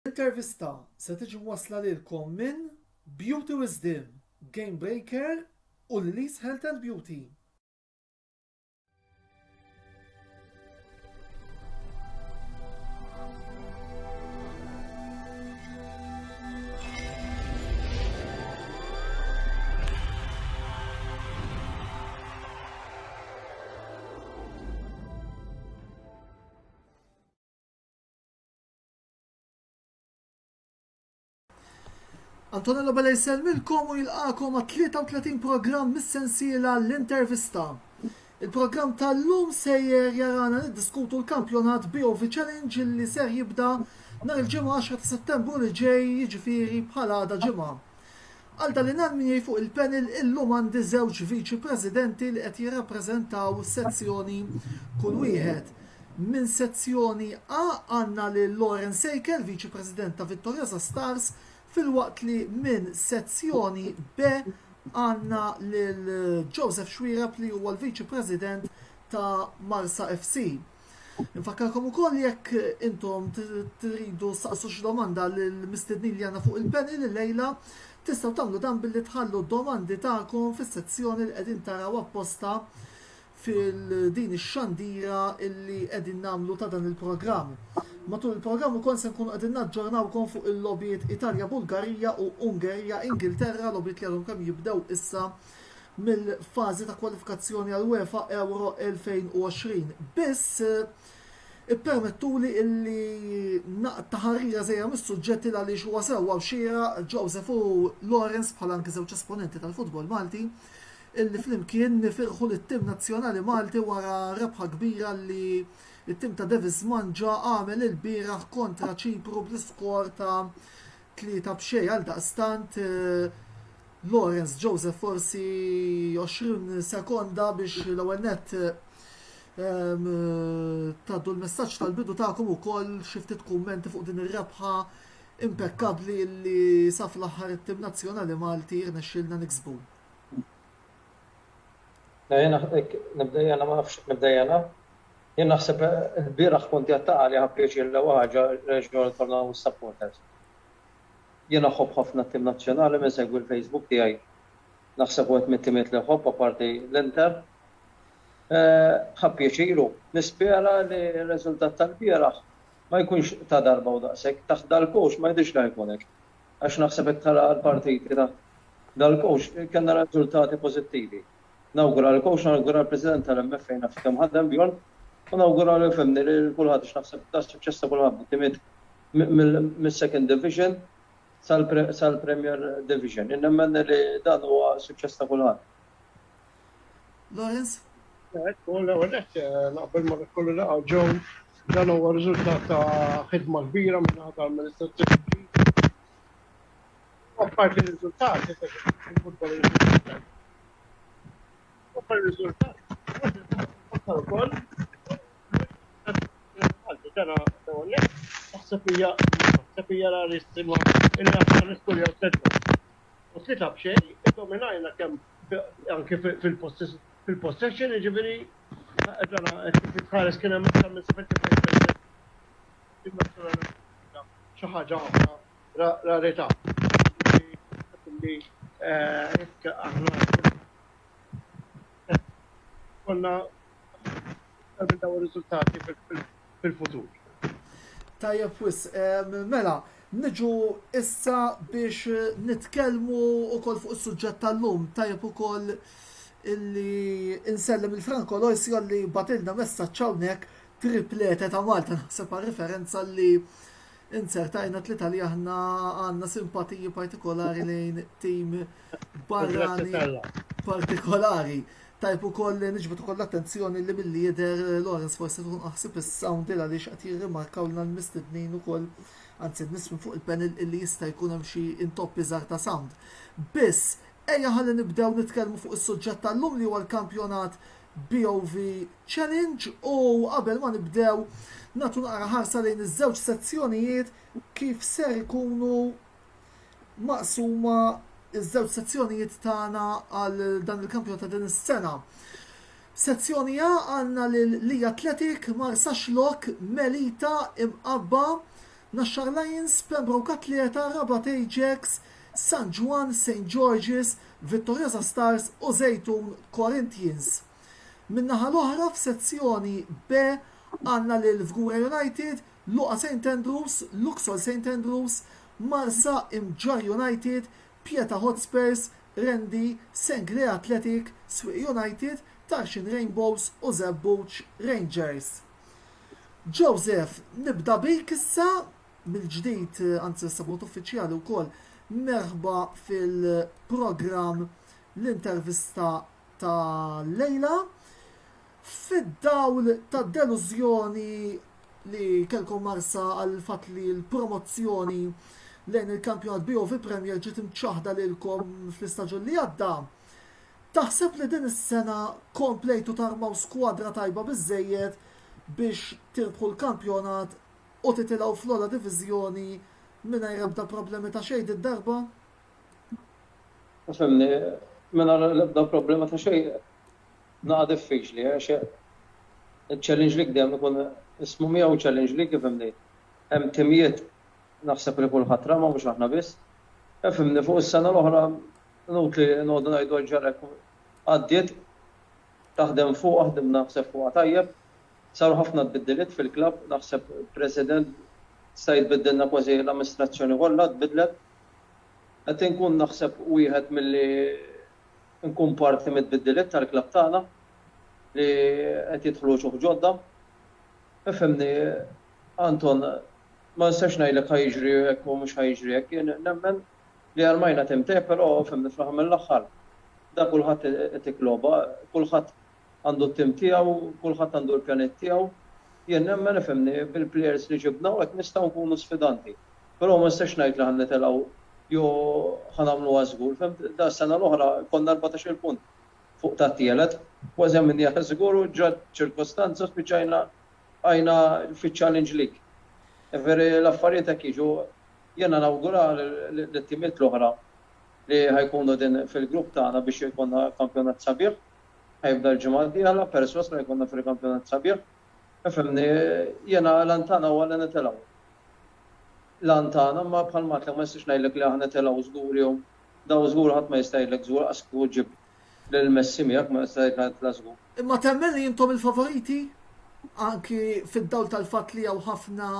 L-intervista se tiġi mwassla lilkom minn Beauty Wisdom, Game Breaker u Lily's Health and Beauty. Antonello Bella jselmilkom u jilqakom ma' 33 program mis-sensiela l-intervista. Il-program tal-lum sejjer jarana niddiskutu l-kampjonat BOV Challenge li ser jibda nar il-ġimgħa 10 ta' Settembru li ġej jiġifieri bħala għada ġimgħa. Għal dan li fuq il-panel illum għandi żewġ viċi presidenti li qed jirrappreżentaw sezzjoni kull wieħed. Min sezzjoni A għandna lil Lauren Sejkel, viċi president ta' Vittoriosa Stars, fil-waqt li minn sezzjoni B għanna lil Joseph Xwirab li huwa l-Viċi President ta' Marsa FC. Infakkarkom ukoll jekk intom tridu saqsu xi domanda lill-mistednin li għandna fuq il-panel illejla, tistgħu tagħmlu dan billi tħallu d-domandi tagħkom fis-sezzjoni li qegħdin taraw apposta fil-din ix-xandira illi qegħdin nagħmlu ta' dan il-programm. Matul il-programm ukoll se nkunu qegħdin naġġornawkom fuq il-logħbiet Italja, Bulgarija u Ungerija, Ingilterra, logħbiet li għadhom kemm jibdew issa mill-fażi ta' kwalifikazzjoni għal UEFA Euro 2020. Biss ippermettuli illi naqta' ħarrira żejra mis-suġġetti għaliex huwa sewwa xira Joseph u Lawrence bħala anke żewġ esponenti tal-futbol Malti illi flimkien nifirħu lit-tim nazzjonali Malti wara rebħa kbira li il-tim ta' Davis Manġa għamel il-biraħ kontra Ċipru bl-iskor ta' 3-0 għal daqstant Lawrence Joseph forsi 20 sekonda biex l-ewwel nett taddu l-messaġġ tal-bidu tagħkom ukoll xi ftit kummenti fuq din ir-rebħa impeccabbli li saf l-aħħar it-tim nazzjonali Malti rnexxielna niksbu. Nibdejjana ma nafx nibdejjana. Jien naħseb il-bieraħ kont jattaqa li ħabbiex il-ħaġa reġjoni tornaw supporters. Jien ħobb ħafna t-tim nazzjonali minn segwi l-Facebook tiegħi. Naħseb wieħed mit-timiet li ħobb apparti l-Inter. Ħabbiex ilu. Nispera li r-riżultat tal-bieraħ ma jkunx ta' darba u daqshekk. Taħt dal-coach ma jidhirx li jkun hekk. Għax naħseb hekk tara l-partiti ta' dal-coach kellna riżultati pożittivi. Nawgura l-coach, nawgura l-President tal-MF fejn naf kemm ħaddem Bjorn. Nawgura li fimni li kulħadd naħseb ta' suċċess ta' kulħadd timiet mis-second division sal-Premier Division. Innemmen li dan huwa suċċess ta' kulħadd. Lawrence? Naqbel ma kollu laqgħu ġew dan huwa riżultat ta' ħidma kbira minn tal-amministrazzjoni. Apparti r-riżultati il-futbol ukoll naħseb hija raristima illi aħna niskurja u tlita b'xejn iddominajna kemm anke fil-possession jiġifieri tħares kien hemm iktar minn 75% xi ħaġa oħra rarità. Jekk aħna konna daw ir-riżultati fil-futur. Tajjeb wis, mela, niġu issa biex nitkellmu ukoll fuq is-suġġett tal-lum, tajjeb ukoll illi insellem il-Franco Loisio li batilna messaġġ hawnhekk triplete ta' Malta naħseb referenza li insertajna tlita li aħna għandna simpatiji partikolari lejn tim barrani partikolari. Tajb ukoll niġbet ukoll l-attenzjoni li milli jidher Lawrence forsi tkun aħsib is-sound għaliex qed jirrimarkawlna l-mistednin ukoll anzi nismi fuq il-panel illi jista' jkun hemm xi intoppi żgħar ta' sound. Biss ejja ħalli nibdew nitkellmu fuq is-suġġett tal-lum li huwa l-kampjonat BOV Challenge u qabel ma nibdew nagħtu naqra ħarsa lejn iż-żewġ sezzjonijiet kif ser ikunu maqsuma iż-żewġ sezzjonijiet tagħna għal dan il-kampjonat ta' din is-sena. Sezzjoni A għandna lil Athletic Marsa Xlok Melita imqabba Nashar Lions, Pembroke Atleta, Rabat Ajax, San Juan, St. George's, Vittoriosa Stars u Zejtun Corinthians. Minnaħa l-oħra f'sezzjoni B għanna l-Vgura United, Luqa St. Andrews, Luxor St. Andrews, Marsa Imġar United, Pieta Hotspurs, Rendi, Sengre Athletic, Swiq United, Tarshin Rainbows u Zebbuċ Rangers. Joseph, nibda bik issa mill-ġdid, anzi s-sabot uffiċjali u kol, merħba fil-program l-intervista ta' Lejla. Fid-dawl ta' deluzjoni li kelkom Marsa għal fat li l-promozzjoni lejn il-kampjonat BOV Premier ġiet imċaħda lilkom fl-istaġun li għadda. Taħseb li din is-sena komplejtu tarmaw skwadra tajba biżejjed biex tirbħu l-kampjonat u titilgħu fl-ola diviżjoni mingħajr ebda problemi ta' xejn id-darba? Fimni, mingħajr l-ebda problema ta' xejn naqa' diffiċli, għax il-Challenge League dejjem ikun ismu miegħu Challenge League ifhimni. Hemm timijiet naħseb li kulħadd rama mhux aħna biss. Ifhimni fuq is-sena l-oħra nut li noqogħdu ngħidu ġarek għaddiet taħdem fuq ħdem naħseb fuqha tajjeb. Saru ħafna tbiddilet fil-klabb, naħseb President sta jitbiddilna kważi l-amministrazzjoni kollha tbidlet. Qed inkun naħseb wieħed milli nkun parti mid-biddilet tal-klabb tagħna li qed jidħlu ġuħ ġodda. Ifhimni, Anton, ma nistax ngħidlek ħajġri hekk u mhux ħajġri hekk, jien nemmen li armajna timtej, però fhimni fl-aħħar mill-aħħar. Da kulħadd qed ikloba, kulħadd għandu t-tim tiegħu, kulħadd għandu l-pjanet tiegħu. Jien nemmen ifhimni bil-plejers li ġibna u hekk nistgħu nkunu sfidanti. Però ma nistax ngħid li ħannitilgħu jo ħanamlu għazgur, da s-sena l-oħra konna 14 punt fuq ta' tielet, kważi minni għazgur u ġad ċirkostanza spiċajna għajna fil-Challenge League. Veri l-affarijiet kiġu jena nawgura l-timiet l-oħra li ħajkunu din fil-grupp tagħna biex jkonna kampjonat sabiħ, ħajbda l-ġimgħa d-dieħla perswas li jkonna fil-kampjonat sabiħ. Fimni, jena l-antana u għalli nitilgħu. L-antana, ma bħal matlek ma jistax ngħidlek li aħna telgħu żgur jew daw żgur ħadd ma jista' jgħidlek żgur qasku ġib lill-Messi miegħek ma jista' jgħidlek żgur. Imma temmen li intom il-favoriti anki fid-dawl tal-fatt li hawn ħafna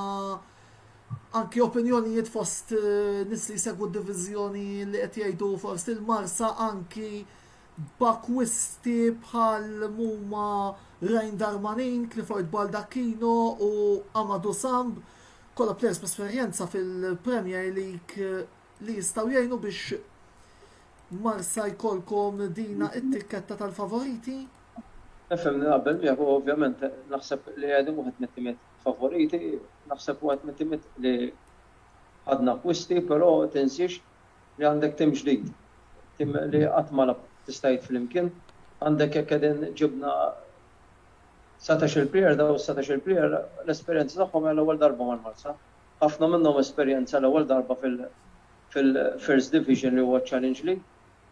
anki opinjonijiet fost nies li jsegwu d-diviżjoni li qed jgħidu fost il-Marsa anki bakwisti bħal huma Rain Darmanin, Clifford Baldacchino u Amadou Samb. Kolla players b'esperjenza fil-Premier League li jistgħu jgħinu biex Marsa jkollkom dina it-tikketta tal-favoriti? Nifhem qabel miegħek ovvjament naħseb li għedhom wieħed mit-timiet favoriti, naħseb wieħed mit-timiet li għadna kwisti, però tinsiex li għandek tim ġdid. Tim li qatt ma tista' fl-imkien, għandek jekk qegħdin ġibna 17 player daw 17 player l-esperjenza tagħhom l-ewwel darba mal-Marsa. Ħafna minnhom esperjenza l-ewwel darba fil-First Division li huwa Challenge League.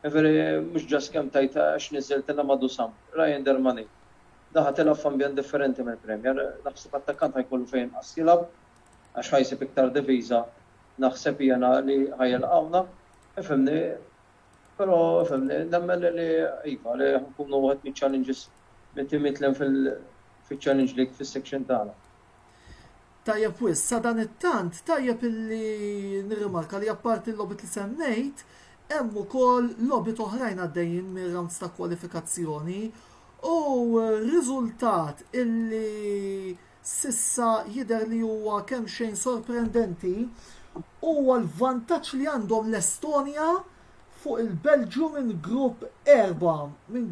Veri mhux ġas kemm tajta għax niżilt Amadou Samb, Ryan Darmani. Daħa tilgħab f'ambjent differenti mill-Premier. Naħseb attakant ħajkollu fejn qas jilgħab għax ħajsib iktar diviża naħseb jiena li ħajilqawna. Ifhimni, però ifhimni nemmen li iva li nkunu wieħed mit-challenges mit-timiet fil-Challenge League fis-section tagħna. Tajjeb wis, sa dan it-tant tajjeb illi nirrimarka li apparti l-lobit li semmejt, hemm ukoll lobit oħrajn għaddejjin mir-rounds ta' kwalifikazzjoni u riżultat illi sissa jidher li huwa kemm xejn sorprendenti huwa l-vantaġġ li għandhom l-Estonja fuq il-Belġu minn grupp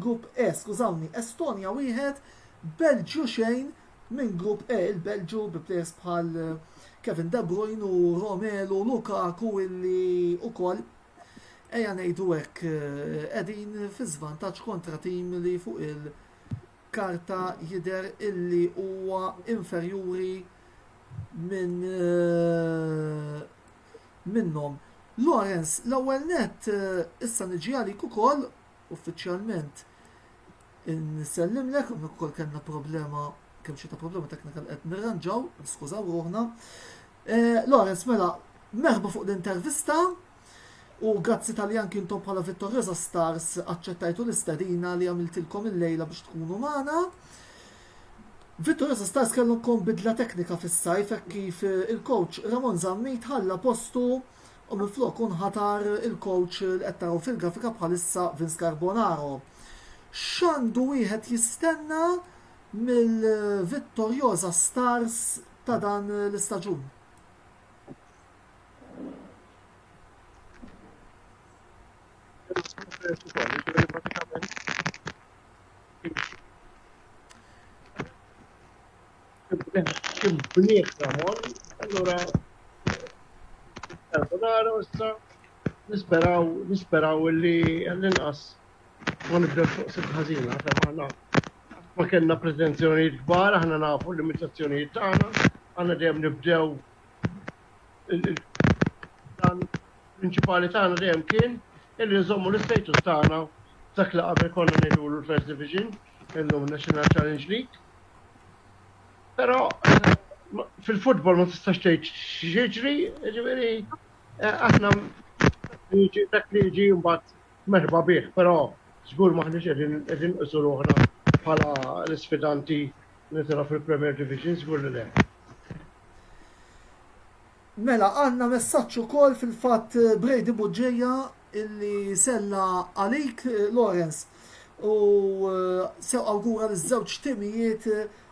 grupp E, skużawni, Estonja wieħed, Belġu xejn minn grupp E, il-Belġu bi plejers bħal Kevin De Bruyne u Romelu Lukaku illi ukoll ejja ngħidu hekk qegħdin fi żvantaġġ kontra tim li fuq il-karta jidher illi huwa inferjuri minnhom. Lawrence, l-ewwel nett issa niġi għalik ukoll uffiċjalment nsellimlek ukoll kellna problema kemm xi ta' problema teknika qed nirranġaw, skużaw ruħna. Lorenz, mela, merħba fuq l-intervista u grazzi tal-li anki intom bħala Vittoriosa Stars aċċettajtu l-istadina li għamiltilkom il-lejla biex tkunu magħna. Vittoriosa Stars kellhom bidla teknika fis-sajf hekk kif il-coach Ramon Zammit ħalla postu u minflok ħatar il-coach li qed taraw fil-grafika bħalissa Vince Carbonaro. X'għandu wieħed jistenna mill-Vittoriosa Stars ta' dan l-istaġun? Kim bniet Ramon, allura Carbonaro issa nisperaw li għall-inqas ma nibdew fuq sit ħażina aħna ma kellna pretenzjonijiet kbar, aħna nafu l-limitazzjonijiet tagħna, aħna dejjem nibdew dan prinċipali tagħna dejjem kien illi nżommu l-istatus tagħna dak li qabel konna ngħidu l-First Division, illum National Challenge League. Però fil-futbol ma tistax tgħid x'jiġri, ġifieri aħna dak li jiġi mbagħad merħba bih, però żgur maħniex qegħdin nqisu ruħna bħala l-isfidanti li tara fil-Premier Division, żgur li le. Mela, għandna messaġġ ukoll fil-fatt Brady Buġġeja illi sella għalik Lorenz u sew awgura l-żewġ timijiet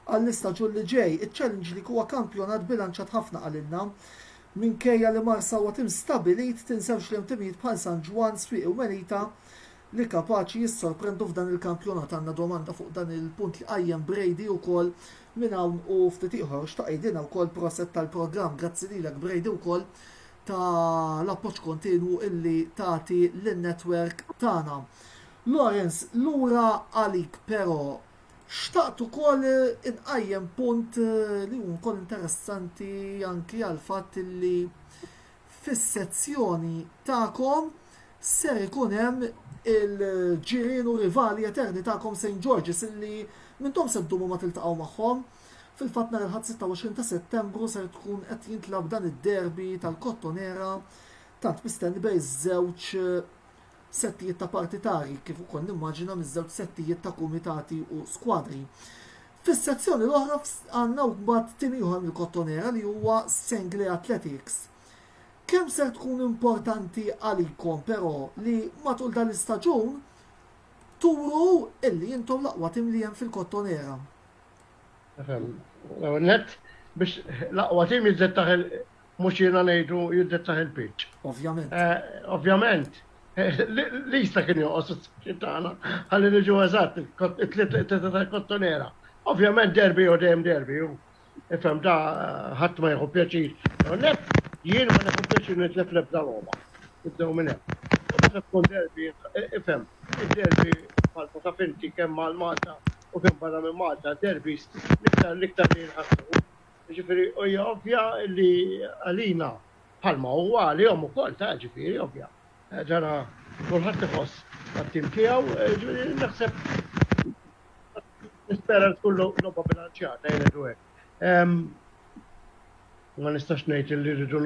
għall-istaġun li ġej. Iċ-challenge li huwa kampjonat bilanċat ħafna għalilna. Minkejja li Marsa huwa tim stabilit tinsewx li timijiet bħal San Ġwan, Swieq u Melita li kapaċi jissorprendu f'dan il-kampjonat. Għandna domanda fuq dan il-punt li qajjem Brady wkoll minn hawn u ftit ieħor xtaqgħidilna wkoll proset tal-programm. Grazzi lilek Brady wkoll ta' l-appoġġ kontinwu illi tagħti lin-netwerk tagħna. Lorenz, lura għalik però xtaqt ukoll inqajjem punt li hu wkoll interessanti anki għal fatt li fis-sezzjoni tagħkom ser ikun hemm il-ġirien u rivali eterni tagħkom St. George's illi mintom se ddumu ma tiltaqgħu magħhom. Fil-fatt nhar il-ħadd 26 ta' Settembru ser tkun qed jintlab dan id-derbi tal-Kottonera tant mistenni bejn iż-żewġ settijiet ta' partitari kif ukoll nimmaġina miż-żewġ settijiet ta' kumitati u skwadri. Fis-sezzjoni l-oħra għandna mbagħad tim ieħor mill-Kottonera li huwa Sengley Athletics. Kemm ser tkun importanti għalikom però li matul dan l-istaġun turu illi intom l-aqwa tim li hemm fil-Kottonera. Net biex l-aqwa tim jiddettaħ mhux jiena ngħidu jiddettaħ il-pitch. Ovvjament. Ovvjament. Lista kien joqgħod tagħna ħalli niġu eżatt it-tlieta Kottonera. Ovvjament derbi u dejjem derbi. Ifhem da ħadd ma jieħu pjaċir. Net jien ma nieħu pjaċir nitlef l-ebda logħba. Ibdew minn hemm. Meta tkun derbi, ifhem, id-derbi Malta ta' finti kemm mal-Malta u kemm barra minn Malta, derbis l-iktar li nħassu. Ġifieri hija ovvja li għalina bħalma huwa għalihom ukoll ta' ġifieri ovvja. Ġara kulħadd iħoss għat-tim tiegħu, ġifieri naħseb nispera tkun logħba bilanċjata jgħidu hekk. Ma nistax ngħid li rridu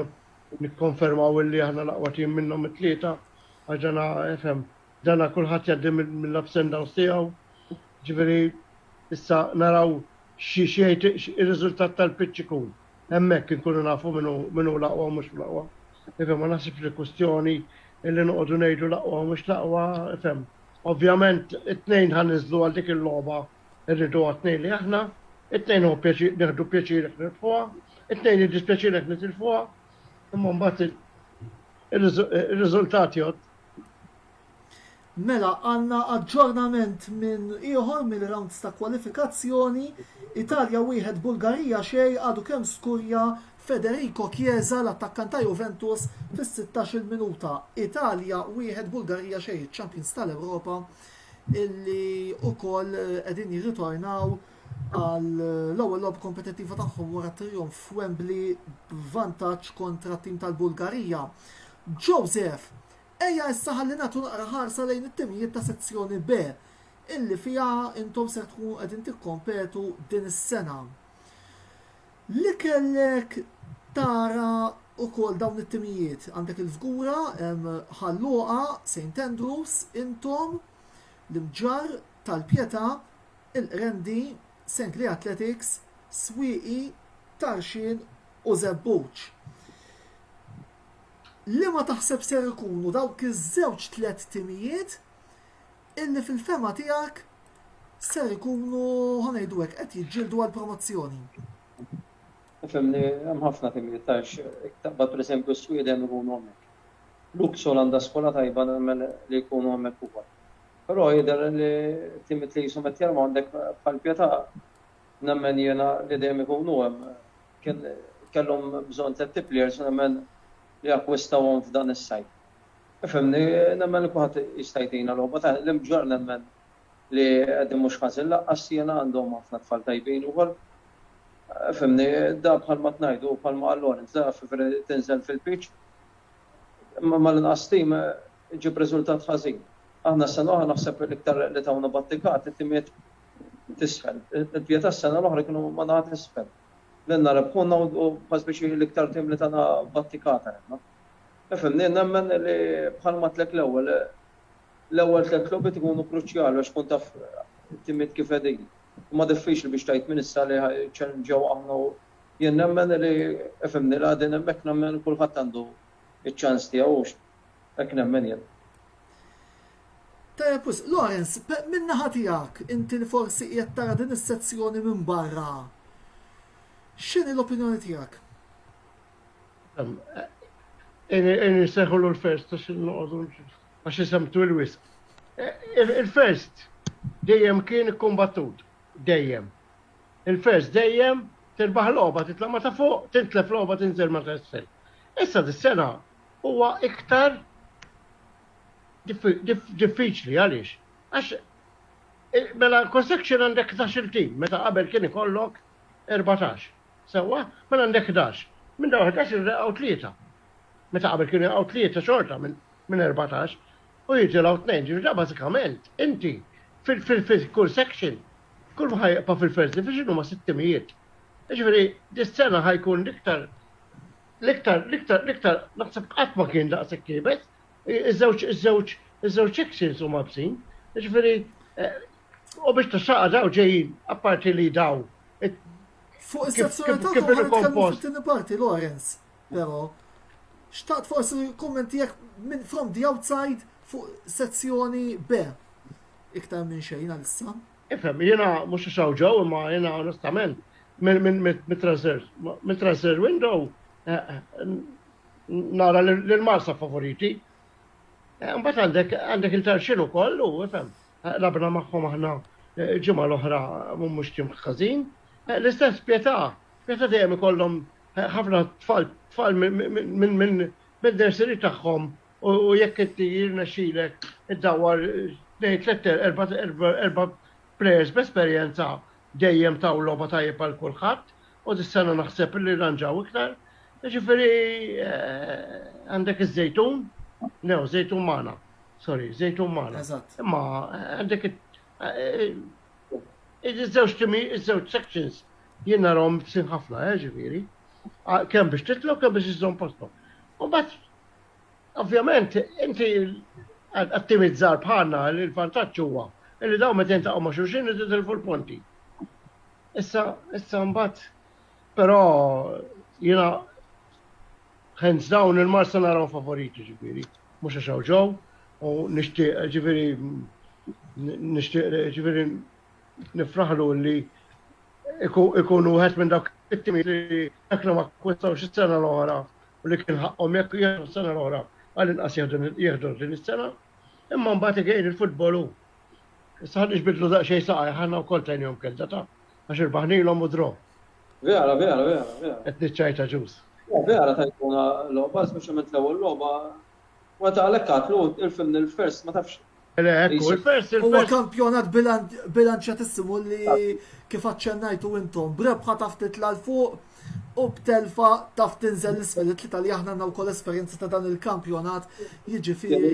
nikkonfermaw li aħna l-aqwa tim minnhom it-tlieta għaġana FM. Dana kulħadd jgħaddi mill-ups and downs tiegħu. Ġifieri issa naraw xi ir-riżultat tal-pitch ikun. Hemmhekk inkunu nafu minnu l-aqwa u mhux l-aqwa. Ifhem ma naħsibx li kwestjoni illi noqogħdu ngħidu l-aqwa u mhux l-aqwa, ifhem. Ovvjament it-tnejn ħaniżlu għal dik il-logħba irridu għat-tnejn li aħna, it-tnejn hu nieħdu pjaċir nitfuha, it-tnejn jiddispjaċirek nitilfuha, imma mbagħad ir-riżultati għod. Mela, għanna aġġornament minn ieħor mill-rounds ta' kwalifikazzjoni. Italja 1 Bulgarija xej għadu kemm skurja Federico Chiesa l-attakkant ta' Juventus fis-16 minuta. Italja 1 Bulgarija xej Champions tal-Ewropa illi ukoll qegħdin jirritornaw għal l-ewwel lob kompetittiva tagħhom wara trionf f'Wembley b'vantaġġ kontra t-tim tal-Bulgarija. Joseph, ejja issa ħalli nagħtu naqra ħarsa lejn it-timijiet ta' sezzjoni B illi fiha intom se tkunu qegħdin tikkompetu din is-sena. Li kellek tara ukoll dawn it-timijiet għandek il-żgura ħalluqa St. Andrews, intom l-Imġar tal-Pjetà, il-Qrendi, St. Lee Athletics, Swieqi, Tarxin u Zebbuċ. Li ma taħseb ser ikunu dawk iż-żewġ tliet timijiet illi fil-fema tiegħek ser ikunu ħanejdu hekk qed jiġġieldu għall promozzjoni. Fimni, hemm ħafna timijiet tax, taqbad pereżempju s-Sweden ikunu hemmhekk. Luxol għandha skola tajba nemmen li jkunu hemmhekk ukoll. Però jidher li timijiet li jisu qed jarmu għandek bħall-Pjetà nemmen jiena li dejjem ikunu hemm kellhom bżonn ta' players nemmen li akkwistawhom f'dan is-sajt. Fimni, nemmen li kulħadd jista' jtina logħba ta' l-Imġar nemmen li qegħdin mhux ħażin laqqas jiena għandhom ħafna tfal tajbin ukoll. Fimni, da bħalma tnajdu, bħalma għall-Lorenz, da tinżel fil-pitch, ma l-inqas tim ġib riżultat ħażin. Aħna s-sena oħra naħseb l-iktar li tawna battikat, it-timiet tisfel. Il-Pjetà s-sena l-oħra kienu ma naħat tisfel. L-inna rebħunna u bħaz biex l-iktar tim li tana battikata. Fimni, nemmen li bħalma tlek l-ewwel tlek klubi tkunu kruċjali għax kun taf it-timiet kif edin. Ma diffiċli biex tajt minn issa li ċelġew aħna u jien nemmen li fimni li għadin hemmhekk nemmen kulħadd għandu iċ-ċans tiegħu hekk nemmen jien. Tajjeb, Lorenz, min-naħa tiegħek inti li forsi qiegħed tara din is-sezzjoni minn barra. X'inhi l-opinjoni tiegħek? Seħħu l-first għax isemtu l-wisq. Il-first dejjem kien kombattut. Dejjem. Il-first dejjem tirbaħ logħba titla' ma ta' fuq, tintlef logħba tinżel ma ta' isfel. Issa dis-sena huwa iktar diffiċli għaliex. Għax mela consection għandek 11 tim, meta qabel kien ikollok 14. Sewwa, mela għandek 11. Minn dawn 11 għaw 3. Meta qabel kien għaw 3 xorta minn 14 u jiġilgħu 2. Ġifieri bażikament inti fil-kull section kull ma ħajqa fil-first division huma 600. Ġifieri dis-sena ħajkun l-iktar naħseb qatt ma kien daqshekk kiebet. Iż-żewġ sections huma bsin. Ġifieri u biex taxxaqa daw ġejjin apparti li daw. Fuq is-sezzjoni ta' nitkellmu fit-tieni parti, Lorenz, però xtaqt forsi kummenti jekk from the outside fuq sezzjoni B. Iktar minn xejn għalissa. Ifhem, jiena mhux xawġew imma jiena onestament mit-transfer window nara l-Marsa favoriti. Mbagħad għandek il-Tarxin ukoll u ifhem. Labna magħhom aħna ġimgħa l-oħra mhux tim ħażin. L-istess Pjetà dejjem ikollhom ħafna tfal minn nursery tagħhom u jekk inti jirnexxielek iddawwar 2-3-4 players b'esperjenza dejjem taw logħba tajjeb għal kulħadd u dis-sena naħseb li ranġaw iktar. Ġifieri għandek iż-żejtun, żejtun magħna. Sorry, żejtun magħna. Imma għandek iż-żewġ sections jien narahom bsin ħafna, ġifieri. Kemm biex titlu, kemm biex iżżomm posthom. U mbagħad ovvjament inti għat-timi żgħar bħalna il-vantaġġ huwa li daw meta jintaqgħu ma' xulxin itilfu l-ponti. Issa mbagħad però jiena hands down il-Marsa naraw favoriti ġifieri. Mhux għax ġew u nixtieq ġifieri nifraħlu li ikunu wieħed minn dawk it-timi li aħna ma kwestawx is-sena l-oħra u li kien ħaqhom jekk jieħdu s-sena l-oħra għall-inqas jieħdu din is-sena. Imma mbagħad igejn il-futbol hu. Issa ħad nixbidlu daqsxejn saqaj ħanna wkoll tajnihom kelda ta' għax irbaħnilhom u dro. Vera. Qed niċċajta ġuż. Vera tajtuna logħba, speċjalment l-ewwel logħba. Wara għalhekk għatlu il-film il-first ma tafx. Il-first. Huwa kampjonat bilanċjatissimu li kif aċċennajtu intom. Brebħa taf titla' l-fuq u b'telfa taf tinżel l-isfel it-tlieta li aħna għandna wkoll esperjenza ta' dan il-kampjonat jiġifieri.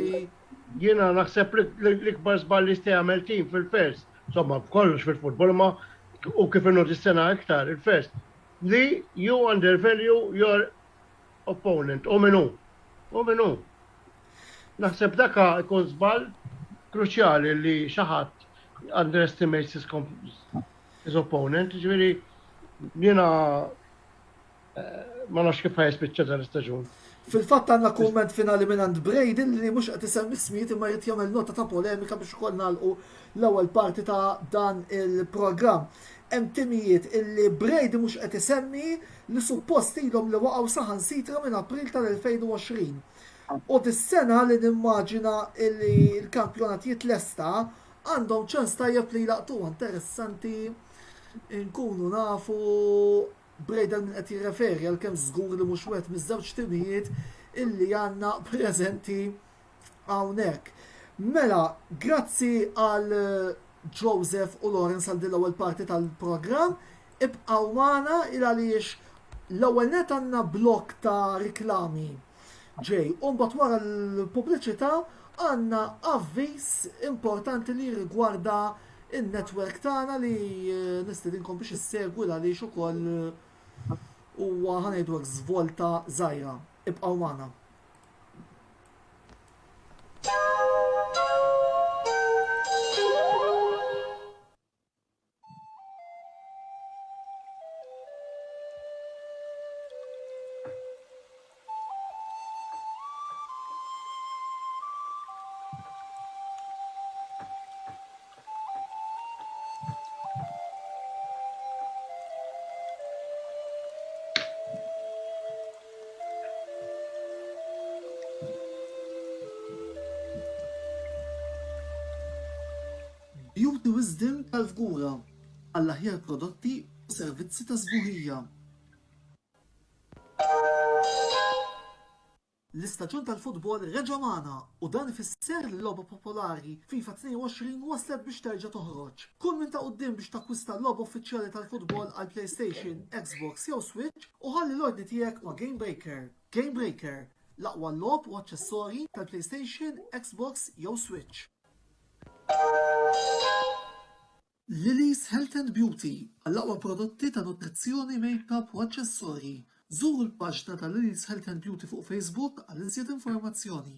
Jiena naħseb l-ikbar żball li jagħmel tim fil-first. Insomma, kollox fil-futbol ma u kif inhu dis-sena iktar il-first. li you undervalue your opponent. U minnu. Naħseb daka jkun żball kruċjali li xi ħadd underestimates his opponent. Ġifieri jiena ma nafx kif ħajspiċċa dan l-istaġun. Fil-fatt għandna kumment finali minn għand Brady li mhux qed isemmi ismijiet imma jrid jagħmel nota ta' polemika biex ukoll nagħlqu l-ewwel parti ta' dan il-programm. Hemm timijiet illi Brady mhux qed isemmi li suppost ilhom li waqgħu saħansitra minn April tal-2020. U dis-sena li nimmaġina illi l-kampjonat jitlesta għandhom ċans tajjeb li jlaqtuha interessanti nkunu nafu Brady minn qed jirreferi għal kemm żgur li mhux wieħed miż-żewġ timijiet illi għandna preżenti hawnhekk. Mela, grazzi għal Joseph u Lawrence għal din l-ewwel parti tal-programm, ibqgħu magħna il għaliex l-ewwel net għandna blok ta' riklami ġej, u mbagħad wara l-pubbliċità għandna avviż importanti li rigwarda in-netwerk tagħna li nistedinkom biex issegwu għaliex ukoll huwa ħanejdwek żvolta żgħira. Ibqgħu magħna. Beauty Wisdom tal-Fgura għall-aħjar prodotti u servizzi ta' żbuħija. L-istaġun tal-futbol reġa' magħna u dan ifisser li l-logħba popolari FIFA 22 waslet biex terġa' toħroġ. Kull minn ta' quddiem biex takkwista l-logħba uffiċjali tal-futbol għal PlayStation, Xbox jew Switch u ħalli l-ordni tiegħek ma' Game Breaker. Game Breaker, l-aqwa logħob u aċċessorji tal-PlayStation, Xbox jew Switch. Lily's Health and Beauty għall-aqwa prodotti ta' nutrizzjoni, make-up u aċċessorji. Żuru l-paġna ta' Lily's Health and Beauty fuq Facebook għal iżjed informazzjoni.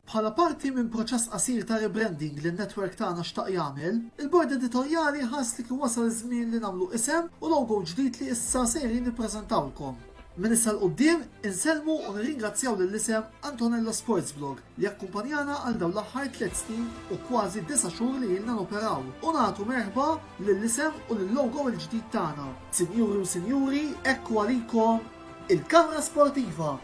Bħala parti minn proċess qasir ta' rebranding li n-netwerk tagħna xtaq jagħmel, il-bord editorjali ħass li kien wasal iż-żmien li nagħmlu isem u logo ġdid li issa sejrin nippreżentawlkom. Min issa l-qoddim inselmu u nirringrazzjaw lill-isem Antonello Sports Blog li akkumpanjana għal dawn l-aħħar 3 snin u kważi 9 xhur li ilna noperaw. U nagħtu merħba lill-isem u lill-logo l-ġdid tagħna. Sinjuri u sinjuri, ekku għalikom il-Kamra Sportiva.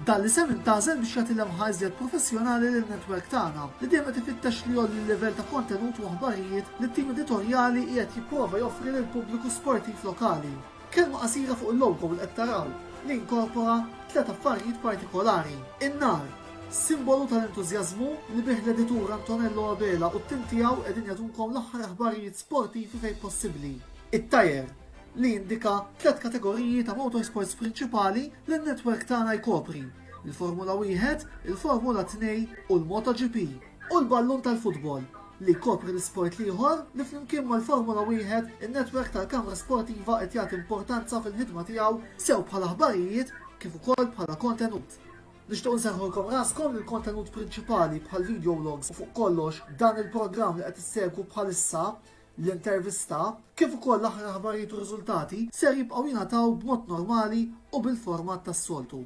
Dan l-isem intażel biex jagħti l-imħajżiet professjonali lin-netwerk tagħna li dejjem qed ifittex li jolli l-livell ta' kontenut u aħbarijiet li t-tim editorjali qiegħed jipprova joffri lill-pubbliku sportiv lokali. Kelma qasira fuq il-logo li qed taraw li inkorpora 3 affarijiet partikolari. In-nar, simbolu tal-entużjażmu li bih l-editur Antonello Abela u t-tim tiegħu qegħdin jagħtunkom l-aħħar aħbarijiet sportivi fejn possibbli. It-tajer, li jindika 3 kategoriji ta' motorsports prinċipali li n-netwerk tagħna jkopri: il-Formula 1, il-Formula 2 u l-MotoGP. U l-ballun tal-futbol li jkopri l-sport liħor li flimkien mal-Formula 1 in-netwerk tal-Kamra Sportiva qed jagħti importanza fil-ħidma tiegħu sew bħala aħbarijiet kif ukoll bħala kontenut. Nixtieq nserħulkom raskom li l-kontenut prinċipali bħal video vlogs u fuq kollox dan il-programm li qed issegwu bħalissa l-intervista kif ukoll l-aħħar aħbarijiet u riżultati ser jibqgħu jingħataw b'mod normali u bil-format tas-soltu.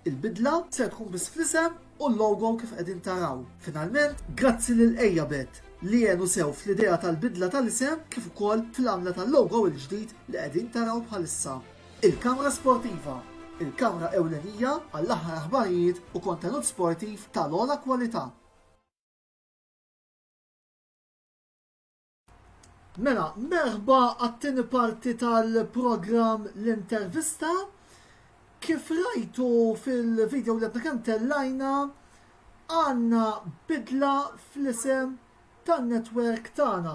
Il-bidla se tkun biss fl-isem u l-logo kif qegħdin taraw. Finalment, grazzi lil Ejjabet li jenu sew fl-idea tal-bidla tal-isem kif ukoll fl-għamla tal-logo l-ġdid li qegħdin taraw bħalissa. Il-Kamra Sportiva, il-kamra ewlenija għall-aħħar aħbarijiet u kontenut sportiv tal-ogħla kwalità. Mela, merħba għat-tieni parti tal-programm l-intervista. Kif rajtu fil-video li għadna kemm tellajna, għandna bidla fl-isem tan-netwerk tagħna.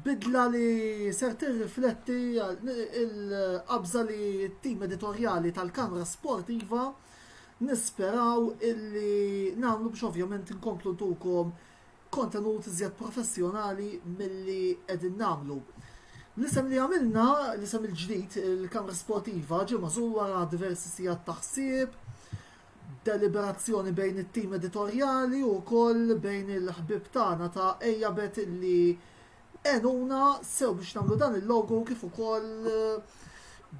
Bidla li ser tirrifletti il-qabża li t-tim editorjali tal-Kamra Sportiva nisperaw illi nagħmlu biex ovvjament inkomplu ntukom kontenut iżjed professjonali milli qegħdin nagħmlu. L-isem li għamilna, l-isem il-ġdid, il-Kamra Sportiva, ġie mażul wara diversi sigħat taħsieb, deliberazzjoni bejn it-tim editorjali u koll bejn il-ħbib tagħna ta' Ejjabet li enuna sew biex nagħmlu dan il-logo kif ukoll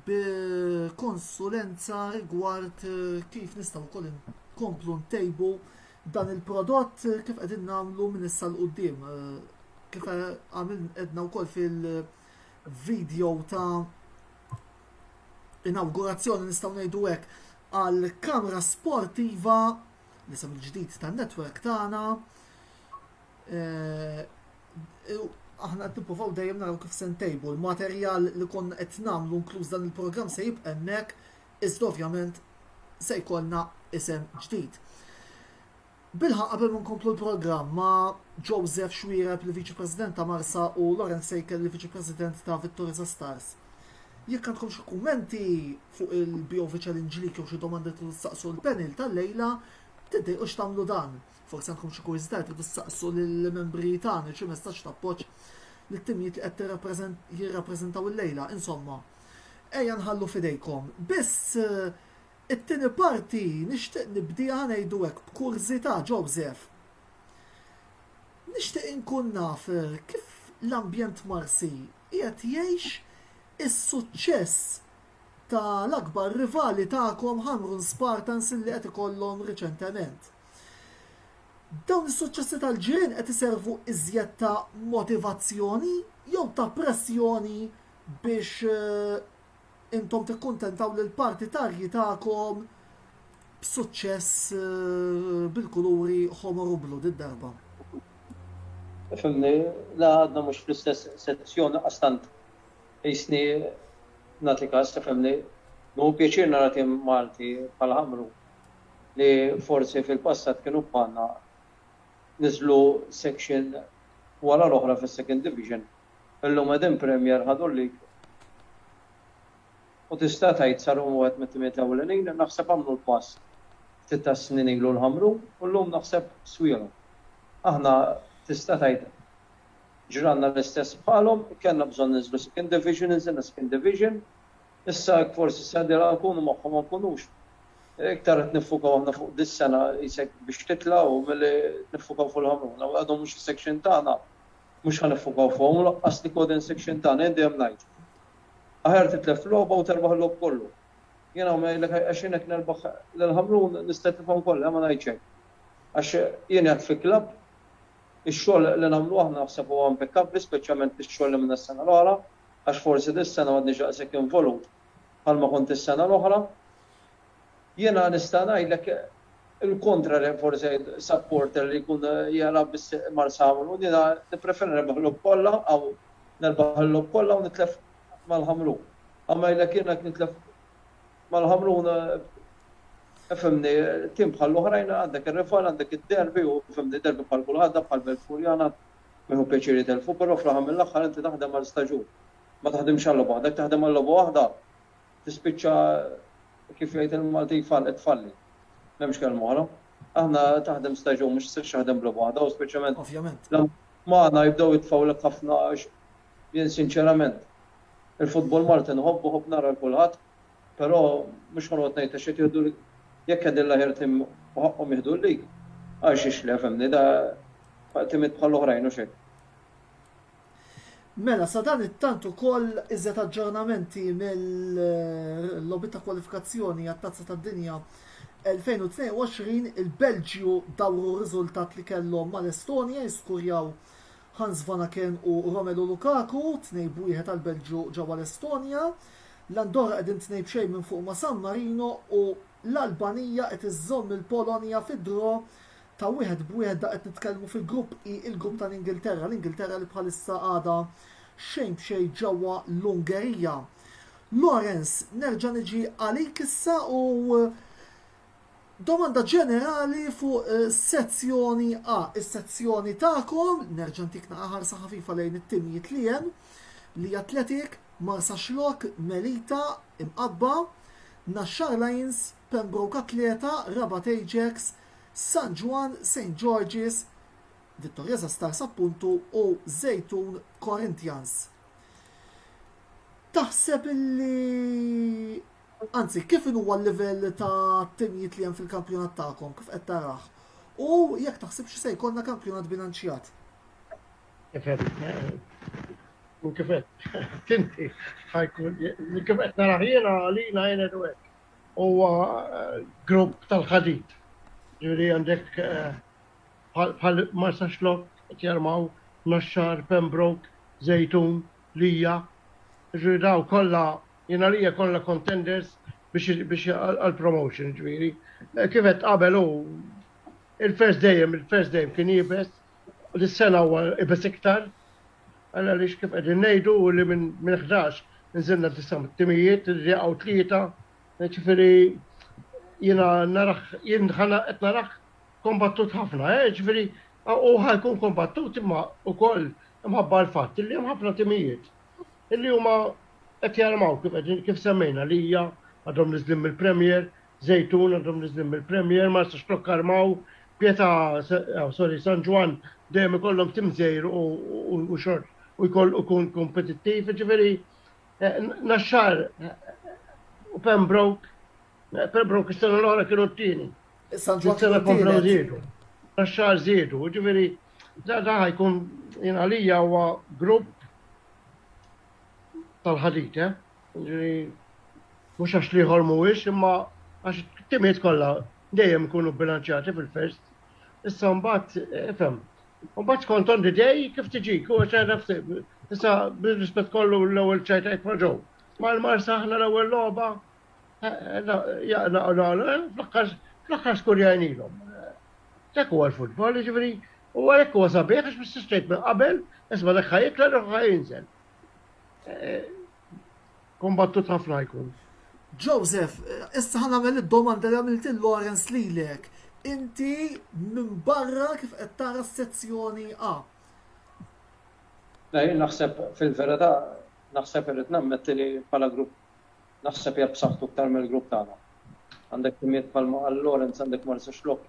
b'konsulenza rigward kif nistgħu wkoll inkomplu ntejbu dan il-prodott kif qegħdin nagħmlu minn issa l qudiem kif għamilna wkoll fil-video ta' inaugurazzjoni nistgħu ngħidu hekk għal Kamra Sportiva l-isem il-ġdid tan-netwerk tagħna. Aħna qed nippruvaw dejjem naraw kif se ntejbu l-materjal li konna qed nagħmlu inkluż dan il-programm se jibqa' hemmhekk, iżda ovvjament se jkollna isem ġdid. Bilħaq qabel ma nkomplu l-programm ma' Joseph Xwireb li Viċi President ta' Marsa u Lorenz Sejkel li Viċi President ta' Vittoriza Stars. Jekk għandkom xi kummenti fuq il-BOV Challenge League jew xi domandi tridu tistaqsu l-panel tal-lejla, tiddejqux tagħmlu dan. Forsi għandkom xi kwiżitat tridu tistaqsu lill-membri tagħna xi messaġġ ta' appoġġ lit-timijiet li qed jirrappreżentaw il-lejla. Insomma, ejja nħallu fidejkom. Biss it-tieni parti nixtieq nibdiha ngħidu hekk b'kurzità Joseph. Nixtieq inkun naf kif l-ambjent Marsi qiegħed jgħix is-suċċess tal-akbar rivali tagħkom Hamrun Spartans li qed ikollhom riċentement. Dawn is-suċċessi tal-ġirien qed iservu iżjed ta' motivazzjoni jew ta' pressjoni biex intom tikkuntentaw lil partitarji tagħkom b'suċċess bil-kuluri ħomor u blu darba. Fimni, la għadna mhux fl-istess sezzjoni qastant jisni nagħti każ fimni, mu pjaċir nara tim Malti bħal Ħamru li forsi fil-passat kienu bħalna niżlu section wara l-oħra fis-second division. Illum qegħdin Premier ħadu lik. U tista' tgħid saru wieħed mit-timiet ewlenin naħseb għamlu l-pass. Titta snin ilu l-Ħamru u llum naħseb Swiela. Aħna tista' tgħid ġranna l-istess bħalhom, kellna bżonn niżlu second division, niżilna second division. Issa forsi s-sadira nkunu magħhom ma nkunux. Iktar qed niffukaw aħna fuq dis-sena jisek biex titlgħu milli niffukaw fuq l-Ħamru. Għadhom mhux is-section tagħna, mhux ħaniffukaw fuqhom laqqas li kodin section tagħna dejjem ngħid. Aħjar titlef logħba u terbaħ l-logħb kollu. Jiena ngħidlek għax hekk nerbaħ lill-Ħamru nista' tifhom kollha ma ngħidx hekk. Għax jien qed fi klabb ix-xogħol li nagħmlu aħna naħseb huwa impeccabbli, speċjalment ix-xogħol li minn is-sena l-oħra, għax forsi dis-sena m'għadniex daqshekk involut bħalma kont is-sena l-oħra. Jiena nista' ngħidlek il-kontra li forsi supporter li jkun jara biss Marsa Ħamru, jiena nippreferi nerbaħ l-logħb kollha aw nerbaħ l-logħb kollha u nitlef mal-Ħamru. Amma jgħidlek jiena nitlef mal-Ħamru fimni tim bħal l-oħrajn għandek ir-rival, għandek id-derbi u fimni derbi bħal kulħadd bħal Belfurjana mieħu pjaċiri telfu, però fl-aħħar mill-aħħar inti taħdem għal staġun. Ma taħdimx għal logħba waħda, taħdem għal logħba waħda tispiċċa kif jgħid il-Malti tfalli. M'hemmx kelma oħra. Aħna taħdem staġun mhux se taħdem bl waħda u speċjalment. Ovvjament. Magħna jibdew jitfawlek ħafna jien sinċerament. Il-futbol Malti nħobbu ħobb nara l-kulħadd, però mhux ħanqod ngħid għax qed jieħdu jekk għedin laħir tim uħaqqom jihdu l-lig, għax ixle, femni, da timit bħal oħrajn u xek. Mela, sa dan it-tant ukoll iżjed aġġornamenti mill-logħbi ta' kwalifikazzjoni għat-Tazza tad-Dinja 2022 il-Belġju dawru riżultat li kellhom mal-Estonja jiskurjaw Hans Vanaken u Romelu Lukaku, 2-1 għal-Belġju ġewwa l-Estonja. L-Andorra qegħdin 2-2 minn fuq ma' San Marino u l-Albanija qed iżżomm il-Polonja fid-dro ta' 1-1 da qed nitkellmu fil-grupp I, il-grupp tal-Ingilterra, l-Ingilterra li bħalissa għadha xejn b'xejn ġewwa l-Ungerija. Lorenz, nerġa' niġi għalik issa u domanda ġenerali fuq sezzjoni A, is-sezzjoni tagħkom, nerġa' ntik ħarsa ħafifa lejn it-timijiet li hemm li Athletic, Marsa Xlok, Melita, Imqabba, Nashar Lions, Pembroke Atleta, Rabat Ajax, San Juan, St. George's, Vittorieza Stars appuntu u Zejtun Corinthians. Taħseb illi anzi, kif huwa l-livell ta' timijiet li hemm fil-kampjonat tagħkom, kif qed taraħ? U jekk taħsibx se jkollna kampjonat bilanċjat? Kifet, kifet, tinti, ħajkun, kifet naraħ jena għalina jena d-wek. U grupp tal-ħadid. Ġuri għandek bħal Marsa Xlok, jarmaw, Naxxar, Pembroke, Zejtun, Lija. Ġuri daw kolla, jena Lija kolla contenders biex għal-promotion ġuri. Kifet qabel u il-first day kien jibes, l-sena huwa ibes iktar, għalla li kif għedin nejdu li minn 11 nżilna timijiet, rjaqaw 3, ċifiri jena narax kombattut ħafna, ċifiri u ħajkun kombattut imma u koll imħabba l-fatt li jem ħafna timijiet. Illi huma qed jarmaw kif semmejna Lija għadhom nizlim il-Premier, Zejtun għadhom nizlim il-Premier, Marsa Xlok armaw, San Juan dejjem ikollhom tim żgħir u xort u jkun kompetittiv, ġifieri Naxxar u Pembroke is-sena l-oħra kienu t-tieni. Is-sena komplew żiedu. Naxxar żiedu, ġifieri da ħajkun għalija huwa grupp tal-ħadid, ġifieri mhux għax li ieħor mhuwiex imma għax timijiet kollha dejjem ikunu bilanċjati fil-first. Issa mbagħad ifhem. Mbagħad kont on the day kif tiġik u issa bil-rispett kollu l-ewwel ċajtajt ma' ġew. Mal-Marsa aħna l-ewwel logħba fl-aħħar skurjajn ilhom. Dak huwa l-futbol, jiġifieri u hekk huwa sabiħ għax mististrejt minn qabel, isma' dak ħajjitla dak ħajinżel. Kombattut ħafna jkun. Joseph, issa ħan għamil id-domanda li għamilt il-Lawrence lilek. Inti minn barra kif qed tara s-sezzjoni A? Lej, naħseb fil-verità, naħseb irrid nammet li bħala grupp naħseb hija b'saħħtu aktar mill-grupp tagħna. Għandek timijiet bħalma Lawrence, għandek Marsa Xlok,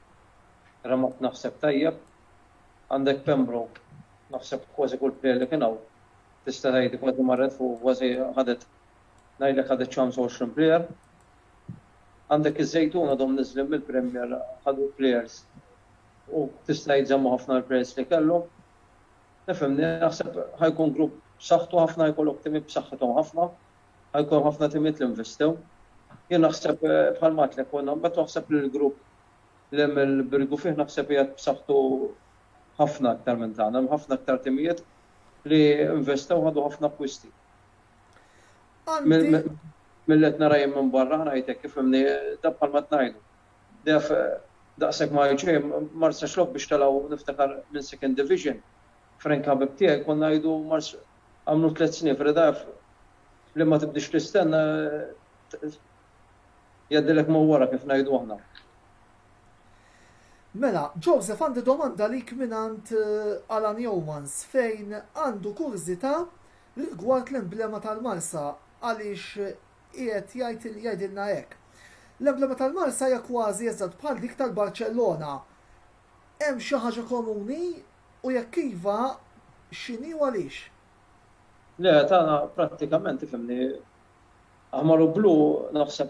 Ramat naħseb tajjeb, għandek Pembroke, naħseb kważi kull plejer li kien hawn. Tista' tgħid kważi marret fuq kważi ħadet ngħidlek ħadet ċans 20 plejer. Għandek iż-Zejtun għadhom niżlim mill-Premier ħadu players u tista' jżammu ħafna l-players li kellhom. Nifhemni, naħseb ħajkun grupp b'saħħtu ħafna, jkollok timiet b'saħħithom ħafna, ħajkun ħafna timiet li investew. Jien naħseb bħal matlek konna mbagħad naħseb li l-grupp li hemm il-Birgu fih naħseb qiegħed b'saħħtu ħafna aktar minn tagħna, hemm ħafna aktar timijiet li investew ħadu ħafna akkwisti. Mill-qed narajjem minn barra ngħidlek kif imni da bħalma tngħidu. Def daqshekk ma jiġri Marsa Xlok biex talgħu niftakar minn Second Division. Frank ħabib tiegħek konna ngħidu Marsa għamlu 3 snin f'Redaf li ma tibdix tistenna jgħaddilek ma wara kif ngħidu aħna. Mela, Joseph għandi domanda lik minant Alan Yeomans fejn għandu kurzita rigward l-emblema tal-Marsa għaliex qiegħed jgħidilna hekk. L-emblema tal-Marsa hija kważi eżatt bħal dik tal-Barcellona. Hemm xi ħaġa komuni u jekk iva x'inhi u għaliex? Le, tagħna prattikament ifhimni aħmar u blu naħseb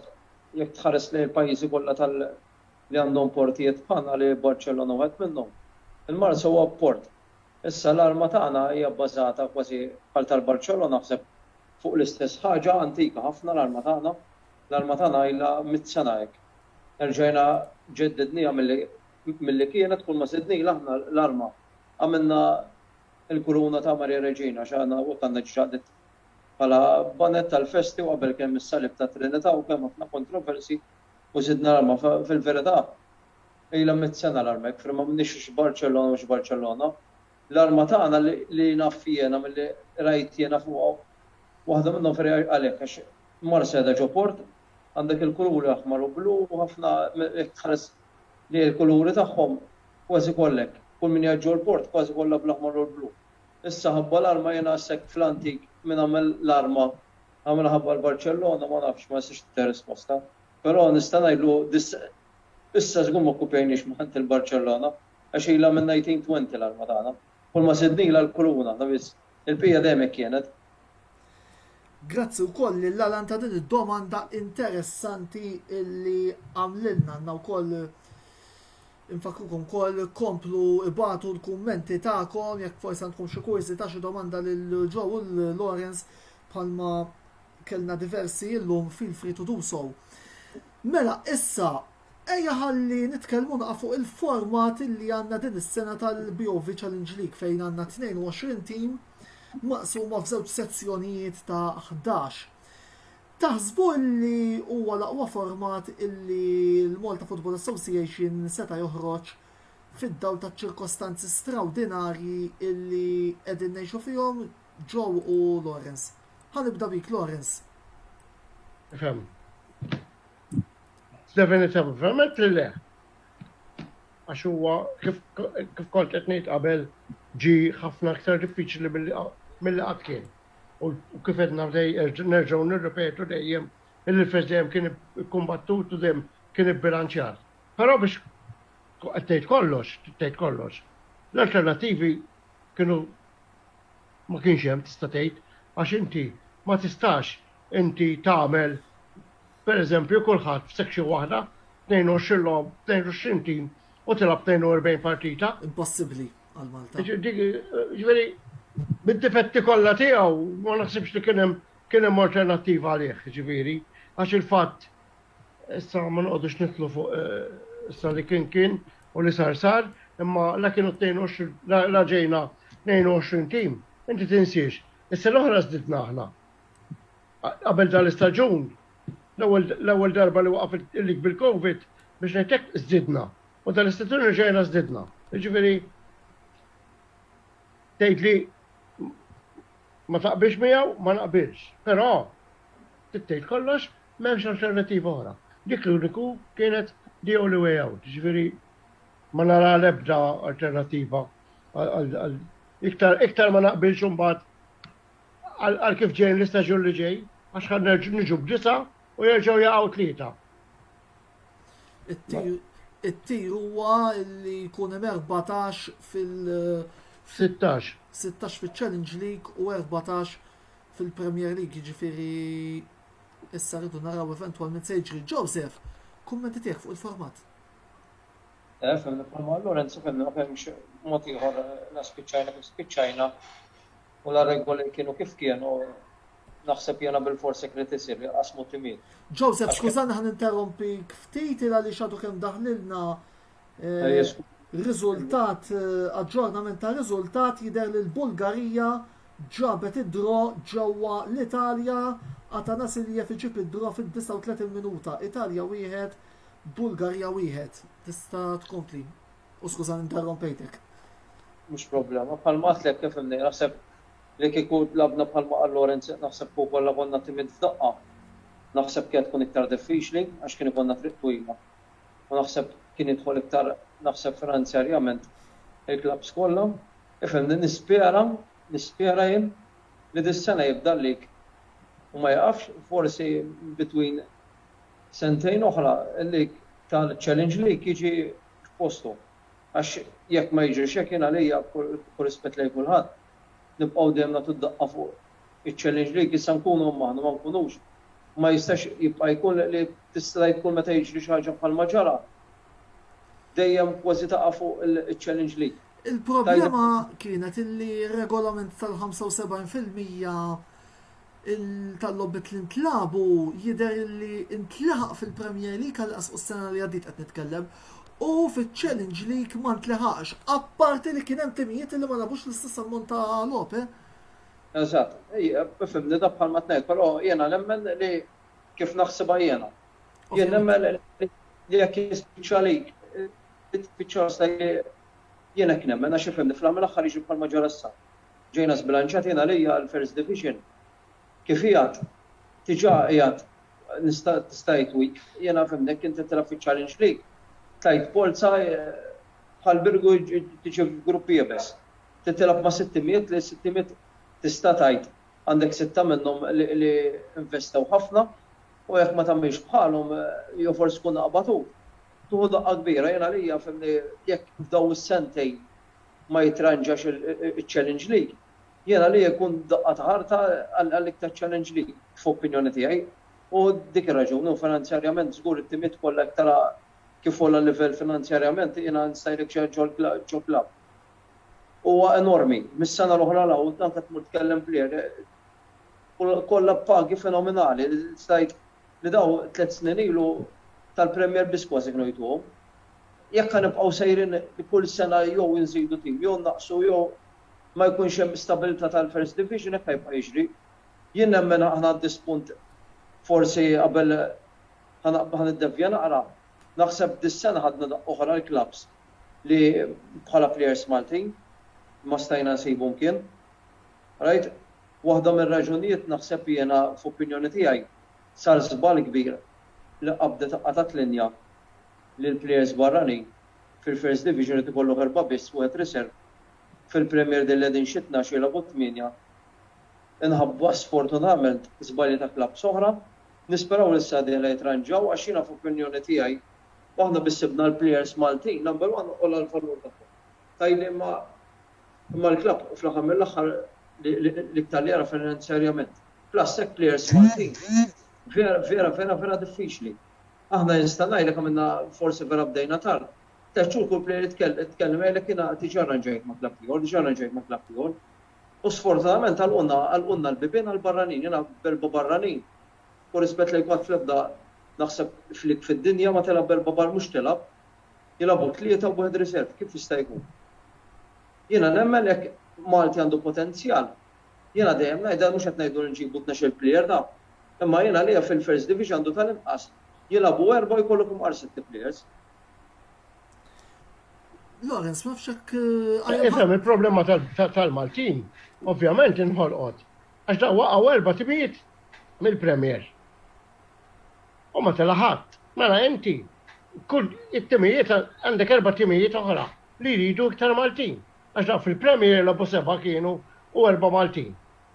jekk tħares lejn il-pajjiżi kollha li għandhom portijiet bħalna li Barcellona wieħed minnhom. Il-Marsa huwa port. Issa l-arma tagħna hija bbażata kważi bħal tal-Barcellona naħseb fuq l-istess ħaġa antika ħafna l-arma tagħna. L-arma tagħna ilha 100 sena hekk. Nerġajna ġeddidniha milli kienet kull ma żidnila aħna l-arma. Għamilna il-kuruna ta' Marja Reġina x'għandna u għandna ġġadet bħala banet tal-festi u qabel kemm is-salib ta' Trinità u kemm ħafna kontroversi u żidna l-arma fil-verità. Ilha 100 sena l-arma hekk ma m'għandniex x'Barcellona u x'Barcellona. L-arma tagħna li naf jiena milli rajt jiena fuq waħda minnhom ferri għalhekk għax Marsa qiegħda ġo port għandek il-kuluri aħmar u blu u ħafna jekk tħares li l-kuluri tagħhom kważi kollek. Kull min jaġġu l-port kważi kollha bl-aħmar u l-blu. Issa ħabba l-arma jiena sekk fl-antik minn għamel l-arma għamel ħabba l-Barcellona ma nafx ma jistax tita risposta. Però nista' ngħidlu issa żgur ma kkupejniex ma' il-Barcellona għax ilha minn 1920 l-arma tagħna. Kull ma sidnila l-kuruna, biss il-bija dejjem kienet. Grazzi wkoll lill-Alan ta' din id-domanda interessanti illi għamlilna għandna wkoll infakrukom wkoll komplu ibatu l-kummenti tagħkom jekk forsi għandkom xi kursi ta' xi domanda lil Joe Lawrence bħalma kellna diversi illum feel free to do so. Mela issa ejja ħalli nitkellmu naqa' fuq il-format li għandna din is-sena tal-BOV Challenge League fejn għandna 22 tim maqsuma f'żewġ sezzjonijiet ta' 11. Taħsbu li huwa l-aqwa format illi l-Malta Football Association seta' joħroġ fid-dawl ta' ċirkostanzi straordinarji illi qegħdin ngħixu fihom Joe u Lawrence. Ħanibda bik Lawrence. Fem. Definitivament li le. Għax huwa kif kont qed ngħid qabel ġi ħafna aktar diffiċli mill-li qatt kien. U kif qed nerġgħu nirripetu dejjem il-fes dejjem kien ikkumbattut u dejjem kien ibbilanċjat. Però biex qed tgħid kollox. L-alternattivi kienu ma kienx hemm tista' tgħid għax inti ma tistax inti tagħmel pereżempju kulħadd f'section waħda 22 tim u tilab 42 partita. Impossibbli għal Malta. Ġifieri bid-difetti kollha tiegħu ma naħsibx li kien hemm alternattiva għalih, ġifieri, għax il-fatt issa ma noqgħodux nitlu fuq issa li kien u li sar, imma la kienu 22 la ġejna 22 tim, inti tinsiex. Issa l-oħra żdidna aħna. Qabel dal-istaġun, l-ewwel darba li waqaf il-lig bil-Covid biex ngħidlek żdidna. U dal-istaġun ġejna żdidna. Ġifieri tgħid li ma taqbilx miegħu ma naqbilx. Però tgħid kollox m'hemmx alternattiva oħra. Dik l-uniku kienet the only way out. Ġifieri ma nara l-ebda alternattiva. Iktar ma naqbilx imbagħad għal kif ġej l-istaġun li ġej, għax ħan niġu b'disa u jerġgħu jaqgħu tlieta. It-tir huwa li jkun hemm 14 16 fil-Challenge League u 14 fil-Premier League, ġifieri issa rridu naraw eventwalment se jiġri. Joseph, kummenti tiegħek fuq il-format. Femna forma Lorenzo femna m'hemmx mod ieħor la spiċċajna kif spiċċajna u la regoli kienu kif kienu naħseb jena bil-forsi kien isir qasmu timiet. Joseph, skużani ħan interrompi ftit għaliex għadu kemm daħlilna riżultat, aġġornament ta' riżultat jidher li l-Bulgarija ġabet id-dro ġewwa l-Italja għata Silja fiġib id-dro fid-39 minuta. Italja wieħed, Bulgarija wieħed. Tista' tkompli. U skużani interrompejtek. Mhux problema, bħalma għatlek kif imnej, naħseb li kieku labna bħalma għal Lorenz, naħseb kollha konna timid f'daqqa. Naħseb kien tkun iktar diffiċli għax kien ikonna triq twila. U naħseb kien jidħol iktar naħseb finanzjarjament il-klabs kollha. Ifhemni nispera jien li dis-sena jibda lik u ma jaqafx forsi between sentejn oħra lik tal-Challenge League jiġi f'postu. Għax jekk ma jiġrix jekk jien għalija rispett lejn kulħadd nibqgħu dejjem nagħtu d-daqqa fuq iċ-Challenge League issa nkunu maħna ma nkunux. Ma jistax jibqa' jkun li tista' jkun meta jiġri xi ħaġa bħalma ġara. Dejjem kważi taqa' fuq il-Challenge League. Il-problema kienet illi regolament tal-75% tal-lobbit li ntlabu jidher li ntlaħaq fil-Premier League għal-qas u s-sena li għaddit qed nitkellem u fil-Challenge League ma ntlaħaqx. Apparti li kien hemm timijiet li ma nabux l-istess ammont ta' lope. Eżatt, bifhimni da bħalma tnejn, però jiena nemmen li kif naħsibha jiena. Jien nemmen li jekk jispiċċa lik fiċċa jiena kien nemmen għax ifhimni fl-għamil aħħar jiġi bħalma ġara issa. Ġejna sbilanċjat jiena lejja l-First Division. Kif qiegħed diġà qiegħed tista' jitwik, jiena fhimnek inti tilab fiċ-Challenge League. Tajt polza bħal Birgu tiġi gruppi jebes. Titilab ma' 600 li 600 tista' tajt għandek 6 minnhom li investew ħafna u jekk ma tagħmilx bħalhom jew forsi tkun aqbatu. tuħu daqqa kbira, jena li fimni jekk f'daw is-sentejn ma jitranġax il-Challenge League, jena li jkun daqqa taħarta għall-iktar Challenge League, f'opinjoni tiegħi. U dik ir-raġuni u finanzjarjament żgur it-timiet kollha iktar kif huwa livell finanzjarjament jiena nstajlek xi ġol klabb. Huwa enormi, mis-sena l-oħra law dan qed tmur tkellem plejer kollha pagi fenomenali, stajt li daw 3 snin ilu tal-Premier biss kważi kienu jtuhom. Jekk nibqgħu sejrin kull sena jew inżidu tim, jew naqsu jew ma jkunx hemm stabilità tal-First Division hekk jibqa' jiġri. Jien nemmen aħna dispunt forsi qabel ħaniddevja naqra. Naħseb dis-sena ħadna oħra l-klabs li bħala players Maltin ma stajna nsibhom kien. Right? Waħda mir-raġunijiet naħseb jiena f'opinjoni tiegħi sar żball kbir li qabdet qatat linja lil players barranin fil-First Division li tkollu 4 biss wieħed riserv fil-Premier din qegħdin xi 12 jilagħbu 8 inħabba sfortunatament żbalji ta' klabb soħra, nisperaw li s-sadi li jitranġaw għax jiena f'opinjoni tiegħi waħna bissibna l-players Maltin number 1 u l-valur tagħhom. Tajli ma l-klabb u fl-aħħar mill-aħħar l-iktar jara finanzjarjament. Plus hekk players Maltin. Vera diffiċli. Aħna nistanaj li għamilna forsi vera bdejna tard. Teċċur kull plejer itkellem għalek jiena tiġi arranġajt ma' klabb ieħor, U sfortunatament għal-qunna l-bibien għal-barranin, jiena berba barranin. U rispett li jkun fl-ebda naħseb flik fid-dinja ma telab berba bar mhux telab, jilabu 3 u 1 riserv, kif jista' jkun. Jiena nemmen jekk Malti għandu potenzjal. Jiena dejjem ngħidha mhux qed ngħidu nġibu 12 plejer da. Imma jiena li fil-First Division għandu tal-inqas. Jilabu 4 jkollhom 6 players. Lawrence, ma fxek... Ifhem il-problema tal-Maltin, ovvjament inħolqot. Għax da waqgħu 4 timijiet mill-Premier. U ma telaħat. Mela inti, kull it-timijiet għandek 4 timijiet oħra li jridu iktar Maltin. Għax da fil-Premier jilabu 7 kienu u 4 Maltin.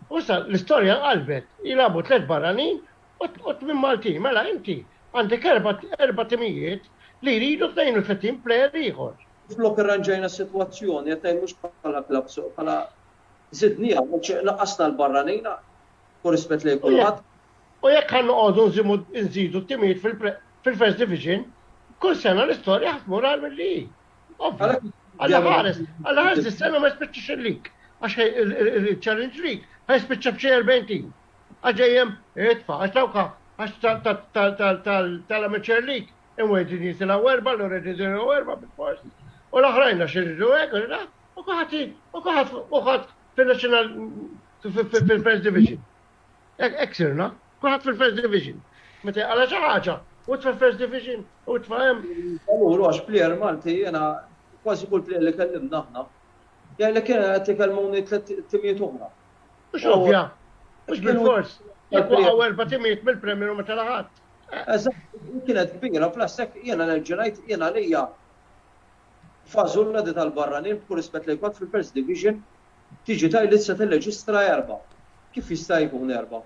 U sa l-istorja qalbet, jilabu 3 barranin u 8 Maltin. Mela inti, għandek 4 timijiet li jridu 32 plejer ieħor. Flok irranġajna s-sitwazzjoni, qed mhux bħala klabb bħala żidnija, naqasna l-barranina u rispett lejn kulħadd. U jekk ħannu qogħdu nżidu t-timijiet fil-First Division, kull sena l-istorja ħatmur għal milli. Għalla ħares is-sena ma jispiċċax il-lig, għax il-Challenge League ħajspiċċa b'xi 40 tim. Għaġejjem itfa' għax tawka għax tal-Amateur League imwedin jisilaw 4 l-oredi dinu 4 bil-forsi. U l-oħrajna xirridu għek, u kuħat fil-National fil-First Division. Ek sirna, kuħat fil-First Division. Meta għala ċaħġa, u fil-First Division, u tfahem. Għallur, għax plejer Malti, jena kważi kull plejer li kellimna aħna. Jgħalli kien għati kelmuni 3 timijiet oħra. Mux ovvja, mux bil-fors. Jekku għawel batimijiet mill-Premier u meta laħat. Kienet kbira, plastek jena l-ġenajt jena lija fażulla di tal-barranin b'kull rispett li jkun fil-First Division tiġi tajli se tilleġistra 4. Kif jista' jkun 4?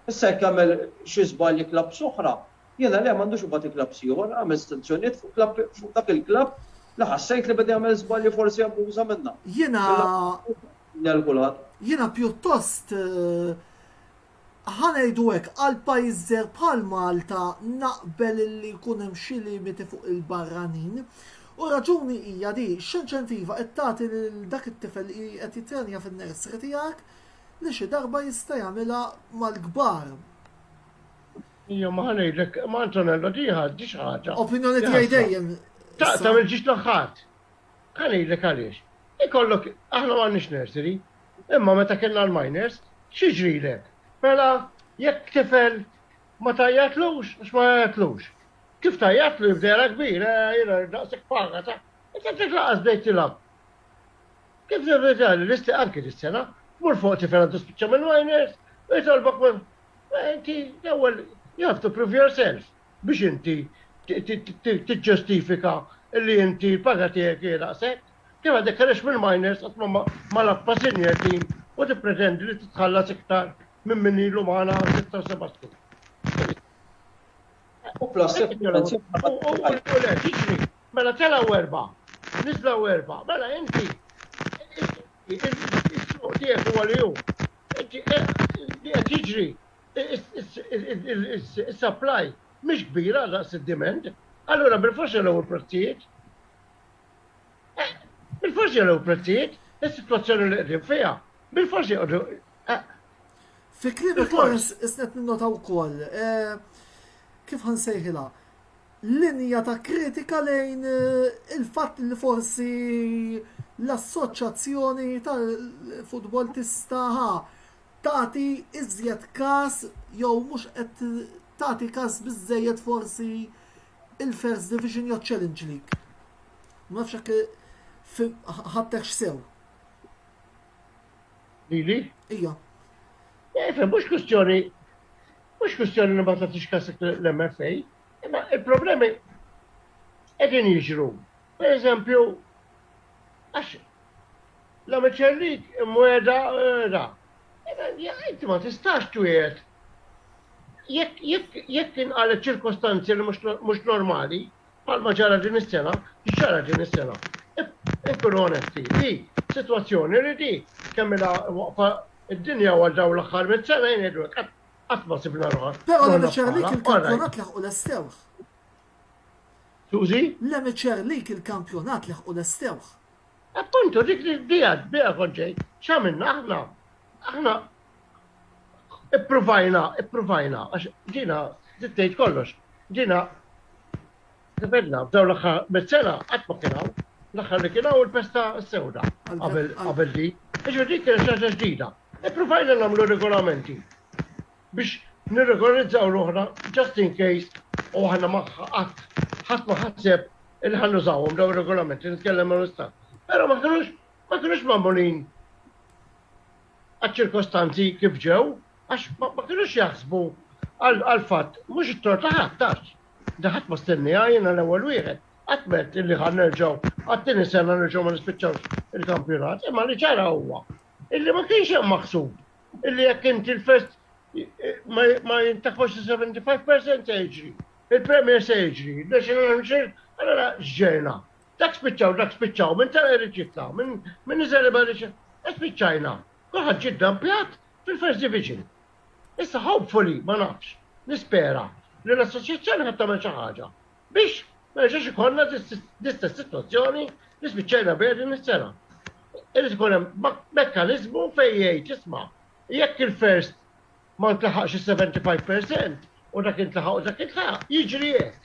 Issa jekk għamel xi żbalji klabb soħra, jiena li m'għandux ibagħti klabb ieħor, għamel sanzjonijiet fuq dak il-klabb li ħassejt li beda jagħmel żbalji forsi abbuża minnha. Jiena pjuttost ħanejdu hekk għal pajjiżer bħal Malta naqbel li jkun hemm xi limiti fuq il-barranin. U raġuni hija di x'inċentiva qed tagħti lil dak it-tifel li qed jitrenja fin-nursery tiegħek li xi darba jista' jagħmilha mal-kbar. Ija ma ħanejdlek, ma Antonello diħa di xi ħaġa. Opinjoni tiegħi dejjem. Tagħmel ġiex l-ħadd. Ħanejdlek għaliex. Ikollok aħna m'għandniex nursery, imma meta kellna l-minors, x'jiġrilek? Mela, jekk tifel ma tajjatlux, għax ma jatlux. Kif tajjatlu jibdera kbir, jena daqsek paga ta' tek laqas bdejt tilab. Kif nirritali, l-isti anki dis-sena, mur fuq tifel għandu spiċċa minn minors, u jitolbok minn, inti l-ewwel you have to prove yourself biex inti tiġġustifika li inti l-paga tiegħek daqsek. Kif għadek għalix minn minors għat ma laqpa senior team u tippretendi li titħallas iktar minn minnilu maħna 6-7 skur. U plastik Mela tela werba, nizla werba, mela inti, il-suq tiegħek huwa li hu. Li qed jiġri is-supply mhix kbira daqs id-demand, allura bil-forsi l-ewwel prezzijiet. Bil-forsi l-ewwel prezzijiet, is-sitwazzjoni li qegħdin fiha, bil-forsi jqogħdu. Fi kliemek Lawrence isnet ninnotaw ukoll kif ħansejħilha linja ta' kritika lejn il-fatt li forsi l-assoċjazzjoni tal-futbolista tagħti iżjed każ jew mhux qed tagħti każ biżżejjed forsi il-First Division jew Challenge League. Ma nafx hekk ħadtek x'sew. Lili? Ija. Mhux kwistjoni li ma tagħtix kasek l-MFA, imma il-problemi qegħdin jiġru. Pereżempju, għax l-Amateur League mweda inti ma tistax twiet. Jekk inqalet ċirkostanzi li mhux normali, bħalma ġara din is-sena, ġara din is-sena. Inkunu onesti, di sitwazzjoni li di kemmilha waqfa id-dinja għal dawn l-aħħar mit-sena jgħidu qatt ma sibna ruħha. Però l-Amateur League il-kampjonat laħqu l-estewħ. Sużi? L-Amateur League il-kampjonat laħqu l-estewħ. Appunto, dik li bija konġej, x'għamilna aħna ippruvajna, għax ġina, zittejt kollox, ġina, tibedna, f'daw l-aħħar mit-sena qatt ma kienaw, l-aħħar li kienaw il-pesta s-sewda qabel di. Ġifieri dik kienet xaġa ġdida. Ippruvajna nagħmlu regolamenti biex nirregolamentaw ruħna just in case u ħanna ħadd ma ħasseb il ħannużawhom dawn ir-regolamenti nitkellem mal-istat. Però ma kinux magħmulin għaċ-ċirkostanzi kif ġew, għax ma kinux jaħsbu għal-fatt mhux it-tort ta' ħadd ħadd ma stennija jiena l-ewwel wieħed. Għatmet illi ħannerġaw, għattini sena nerġaw ma nispiċċawx il-kampjonat, imma li ċara huwa. Illi ma kienx hemm maħsub. Illi jekk inti l-first ma jintakfux 75% se jiġri. Il-Premier se jiġri, il-National Mixir, allora ġġejna. Dak spiċċaw, minn tara jrid jitla, minn iżel ma jrid spiċċajna. Kulħadd ġid dampjat fil-First Division. Issa hopefully, ma nafx, nispera li l-assoċjazzjoni ħadd tagħmel xi ħaġa biex ma ġax ikollna dista situazzjoni li spiċċajna bejn din is-sena. Irid ikun hemm mekkaniżmu fejn jgħid isma' jekk il-first ma ntlaħaqx is-75% u dak intlaħaq u dak intlaħaq, jiġri hekk.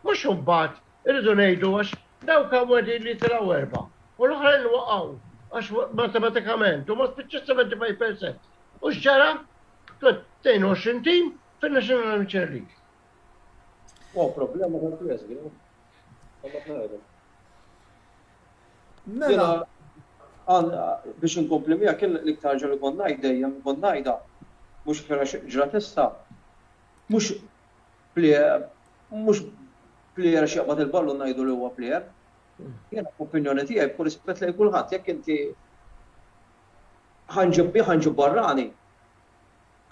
Mhux imbagħad irridu ngħidu għax dawk hawn wedin li tilgħu erba' u l-oħrajn waqgħu għax matematikament u ma spiċċax 75%. U x'ġara 22 tim fin-National Amateur League. Problema kompless, Mela. Biex inkompli mija kien l-iktar ġali konnajda, mux fera ġrat issa, mux plier xieqbat il-ballu najdu li huwa plier. Jena opinjoni tiegħi b'kull rispett lejn kulħadd, jekk inti ħanġib barrani,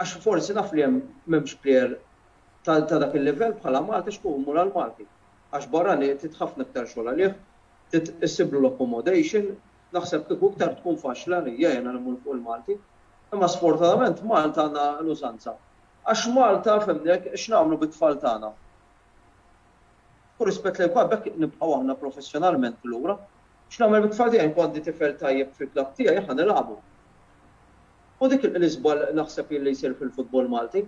għax forsi naf li hemm m'hemmx plier ta' dak il-level bħala Malti xkun mur għal-Malti. Għax barrani titħafna iktar xogħol għalih, tissiblu l-accommodation, naħseb kieku iktar tkun faċla li jena l-mur fuq il-Malti. Imma sfortunatament Malta għandna l-użanza. Għax Malta femnek x'nagħmlu bit-tfal tagħna. Kull rispett lejn kwa bekk nibqgħu aħna professjonalment lura. X'nagħmel bit-tfal tiegħi kondi tifel tajjeb fil-klabb tiegħi aħna nilagħbu. U dik l-isbal naħseb li jsir fil-futbol Malti.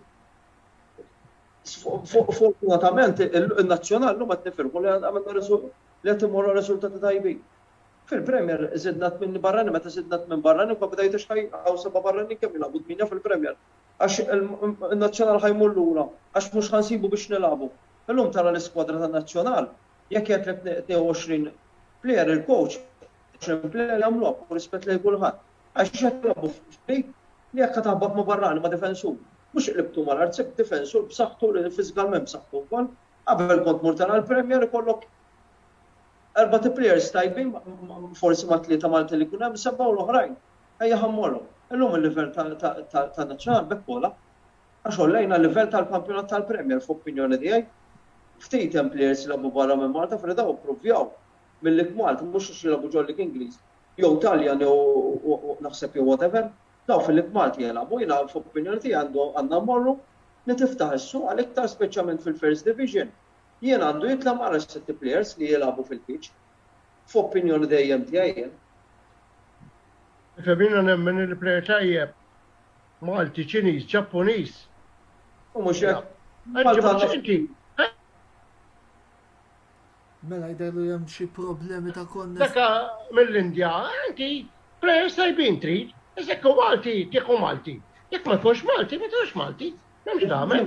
Fortunatament il-nazzjonal l-lum qed nifirħu li għamilna li qed imorru riżultati tajbin. Fil-Premier żidnat minn barrani, meta żidnat minn barrani, kwa bdejt hawn seba' barrani kemm jilagħbu 8 fil-Premier. Għax il-nazzjonal ħajmur lura, għax mhux ħansibu biex nilagħbu. Illum tara l-iskwadra tan-nazzjonal, jekk jgħidlek 22 plejer il-coach, 20 plejer jagħmluha b'rispett lejn kulħadd. Għax qed jilagħbu li jekk taħbab ma' barrani ma' difensur. Mhux iqlibtu mal-artsib difensur b'saħħtu li fiżikalment b'saħħtu wkoll. Qabel kont mur tara l-Premier ikollok 4 players tajbin, forsi ma' 3 Malti li kun hemm 7 u l-oħrajn. Ejja ħammorhom. Illum il-livell tan-nazzjonal bekk kollha għax ollejna l-livell tal-kampjonat tal-Premier f'opinjoni tiegħi. ftit hemm players labu barra minn Malta fredaw ppruvjaw mill-lik Malta mhux jilabu ġollik Ingliż. Jew Taljan jew naħseb jew whatever, daw fil-lik Malti jelabu jiena f'opinjoni tiegħi għandna mmorru li tiftaħ is-suq għal iktar speċjalment fil-First Division. Jien għandu jitla mara 6 players li jilabu fil-pitch. F'opinjoni dejjem tiegħi. Febina nemmen il-plejer tajjeb Malti, Ċiniż, Ġappuniż. U mhux hekk. Mela jderlu hemm xi problemi ta' konness. Daka mill-Indja, anki plejers tajbin trid, jekk hu Malti, jekk hu Malti. Jekk ma tkunx Malti, ma tkunx Malti. Nemx damen.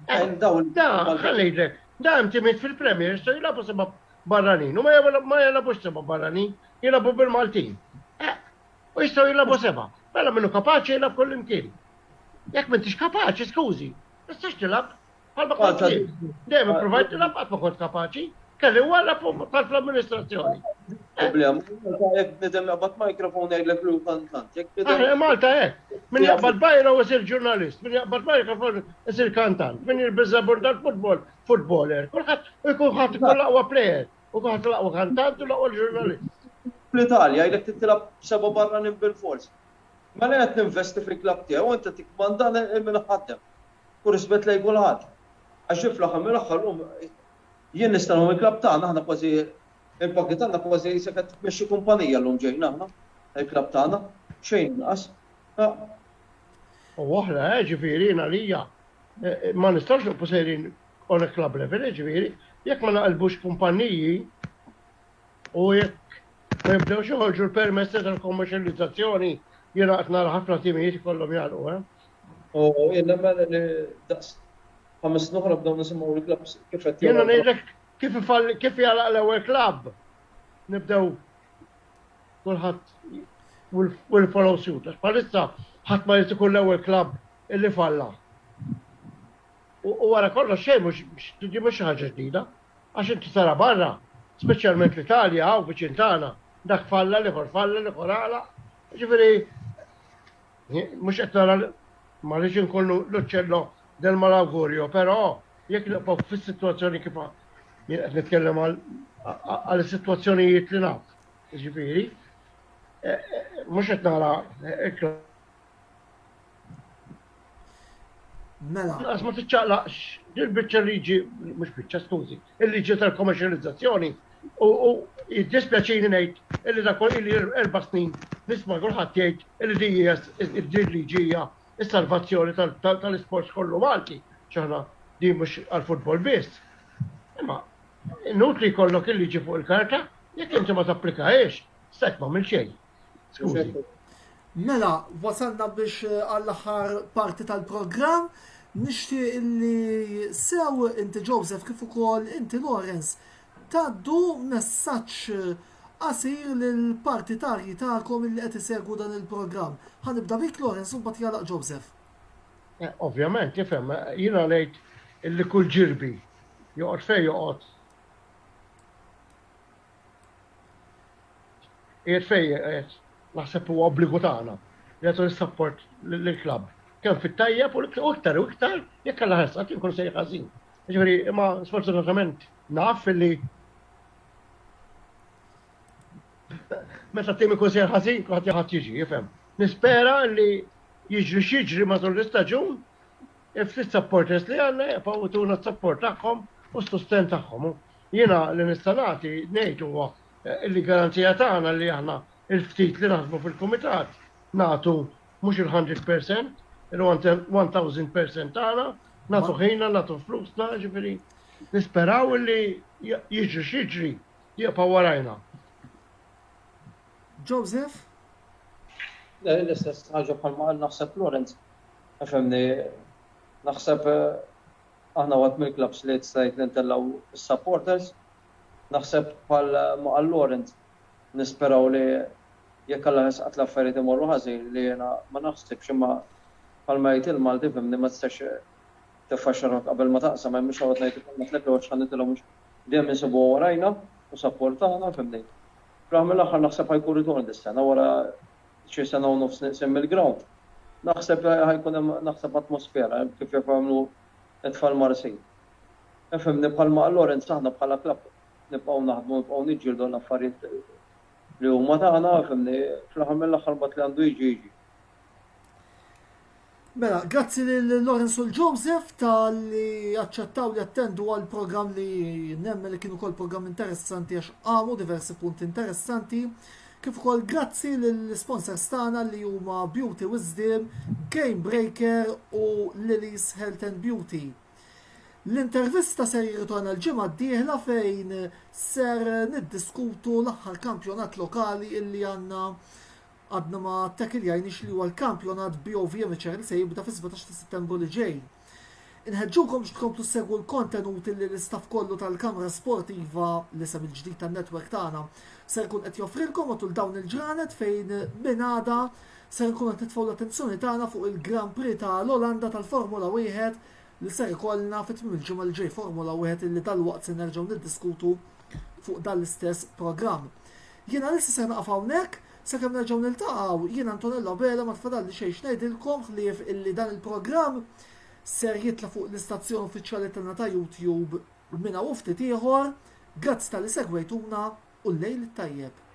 Ħallejlek, da hemm timid fil-Premier, so jilabu seba' barranin, u ma jilabux seba' barranin, jilabu bil-Maltin. U jistgħu jilabu seba'. Mela minnu kapaċi jilab kull imkien. Jekk m'intix kapaċi, skużi, tistax tilab bħalma kont trid. Dejjem ipprovajt tilab qatt ma kont kapaċi. Kelli wara tal-amministrazzjoni. Problem, jekk nidem jaqbad mikrofon jgħidlek lu kantant. Malta hekk. Min jaqbad bajra u isir ġurnalist, min jaqbad mikrofon isir kantant, min jirbizza burdal futboler. Kulħadd ikun ħadd ikoll aqwa plejer, u ħadd laqwa kantant u laqwa ġurnalist. Fl-Italja jgħidlek titilab seba' barranin bil-fors. Mela qed ninvesti fil-klabb tiegħu u inti tikmanda minn ħaddem. U rispett lejn kulħadd. Għax fl-aħħar mill-aħħar jien nistanhom il-klabb tagħna aħna kważi il-pakki tagħna kważi se qed tmexxi kumpanija llum ġejna aħna. Il-klabb tagħna xejn inqas. U oħra ġifieri għalija ma nistax noqgħu sejrin on a club level ġifieri, jekk ma naqilbux kumpaniji u jekk ma jibdewx joħorġu l-permessi tal-kommerċjalizzazzjoni jiena qed nara ħafna timijiet ikollhom jagħlqu. U jien nemmen li daqs 5 noħra bdew nisimgħu l-klabb kif qed Jiena ngħidlek kif jalaq l-ewwel klabb. Nibdew kulħadd will follow suit. Għax bħalissa ħadd ma jrid ikun l-ewwel klabb illi falla. U wara kollox xejn mhux ħaġa ġdida, għax inti tara barra, speċjalment l-Italja u viċin tagħna, dak falla li falla li għala. Ġifieri mhux qed nara ma rridx inkollu l-uċċello del malawgurio, però jekk nibqgħu fis-sitwazzjoni kif jien qed nitkellem għal is-sitwazzjonijiet li naf. Ġifieri, mhux qed nara Mela. Laqas ma tiċċaqlaqx il-biċċa liġi, mhux biċċa skużi, il-liġi tal-kommerċjalizzazzjoni u jiddispjaċini ngħid illi dak illi 4 snin nisma' kulħadd jgħid illi din liġi hija is-salvazzjoni tal-isports kollu Malti, ċaħna di mhux għal-futbol biss. Imma inutli jkollok il-liġi fuq il-karta, jekk inti ma tapplikahiex, stajt m'għamil xejn. Skużi. Mela, wasalna biex għall-aħħar parti tal-programm, nixtieq illi sew inti Joseph kif ukoll inti Lawrence tgħaddu messaġġ qasir lill-partitarji tagħkom illi qed isegwu dan il-programm. Ħanibda bik Lawrence u mbagħad jalaq Joseph. Ovvjament, jifhem, jiena ngħid illi kull ġirbi joqgħod fejn joqgħod. Qiegħed fejn naħseb huwa obbligu tagħna li jagħtu l-support lill-klabb. Kemm fit-tajjeb u iktar u iktar jekk alla ħessaq inkun sejjer ħażin. Ġifieri imma sfortunatament naf illi meta tim ikun sejjer ħażin kulħadd jaħad jiġi, jifhem. Nispera li jiġri x'jiġri matul l-istaġun ftit supporters li għandna jibqgħu tuna s-support tagħhom u s-sustent tagħhom. Jiena li nista' nagħti ngħid huwa li garanzija tagħna li aħna il-ftit li naħdmu fil-kumitat nagħtu mhux il-100%, il-1000% tagħna, nagħtu ħinna, nagħtu flusna, ġifieri nisperaw li jiġri x'jiġri jibqa' warajna. Joseph? L-istess ħaġa bħalma qal naħseb Lawrence. Fehmni, naħseb aħna waħed mill-klabs li stajt nintellaw is-supporters, naħseb bħal ma qal Lawrence nisperaw li jekk alla ħesqat l-affarijiet imorru ħażin li jiena ma naħsibx imma bħalma jgħid il-Malti fehmni ma tistax tiffaxxarok qabel ma taqsam hemm mhux ħadd ngħid ma tlek għax ħanitilhom mhux dejjem insibu warajna u sapportana fehmni. Fl-aħħar mill-aħħar naħseb ħajkun ritorn dis-sena wara xi sena u nofs nisim il-ground. Naħseb ħajkun hemm naħseb atmosfera kif jagħmlu t-tfal Marsin. Fimni bħalma Lorenz aħna bħala klabb nibqgħu naħdmu nibqgħu niġġieldu l-affarijiet li huma tagħna fimni fl-aħħar mill-aħħar mbagħad li għandu jiġi. Mela, grazzi lil Lorenzo l Joseph tal-li accettaw li attendu għal program li nemmen li kienu kol program interessanti għax għamu diversi punti interessanti. Kif ukoll grazzi lill-sponsors tagħna li huma Beauty Wisdom, Game Breaker u Lily's Health and Beauty. L-intervista ser jirritorna l-ġimgħa d-dieħla fejn ser niddiskutu l-aħħar kampjonat lokali illi għadna ma tekiljajnix li huwa l-kampjonat BOV Amateur li se jibda fi 17 Settembru li ġej. Inħeġġukom biex tkomplu segwu l-kontenut li l-istaff kollu tal-Kamra Sportiva l-isem il-ġdid tan-netwerk tagħna ser jkun qed joffrilkom matul dawn il-ġranet fejn minn għada ser nkun qed nitfgħu l-attenzjoni tagħna fuq il-Grand Prix tal-Olanda tal-Formula 1 li ser ikollna fit-tmiem il-ġimgħa li ġej Formula 1 li dalwaqt se nerġgħu niddiskutu fuq dan l-istess programm. Jiena lissa ser naqaf hawnhekk sakemm nerġgħu niltaqgħu jien Antonello Bela ma tfadalli xejn ngħidilkom ħlief illi dan il-programm ser jitla fuq l-istazzjon uffiċjali tagħna ta' YouTube minna u ftit ieħor. Grazzi tal-li segwejtuna u l-lejl tajjeb.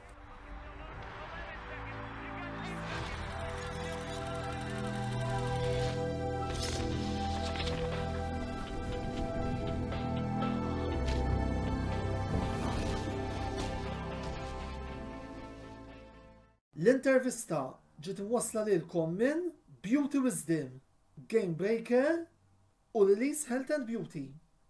L-intervista ġiet imwassla lilkom minn Beauty Wisdom, Game Breaker u Lily's Health and Beauty.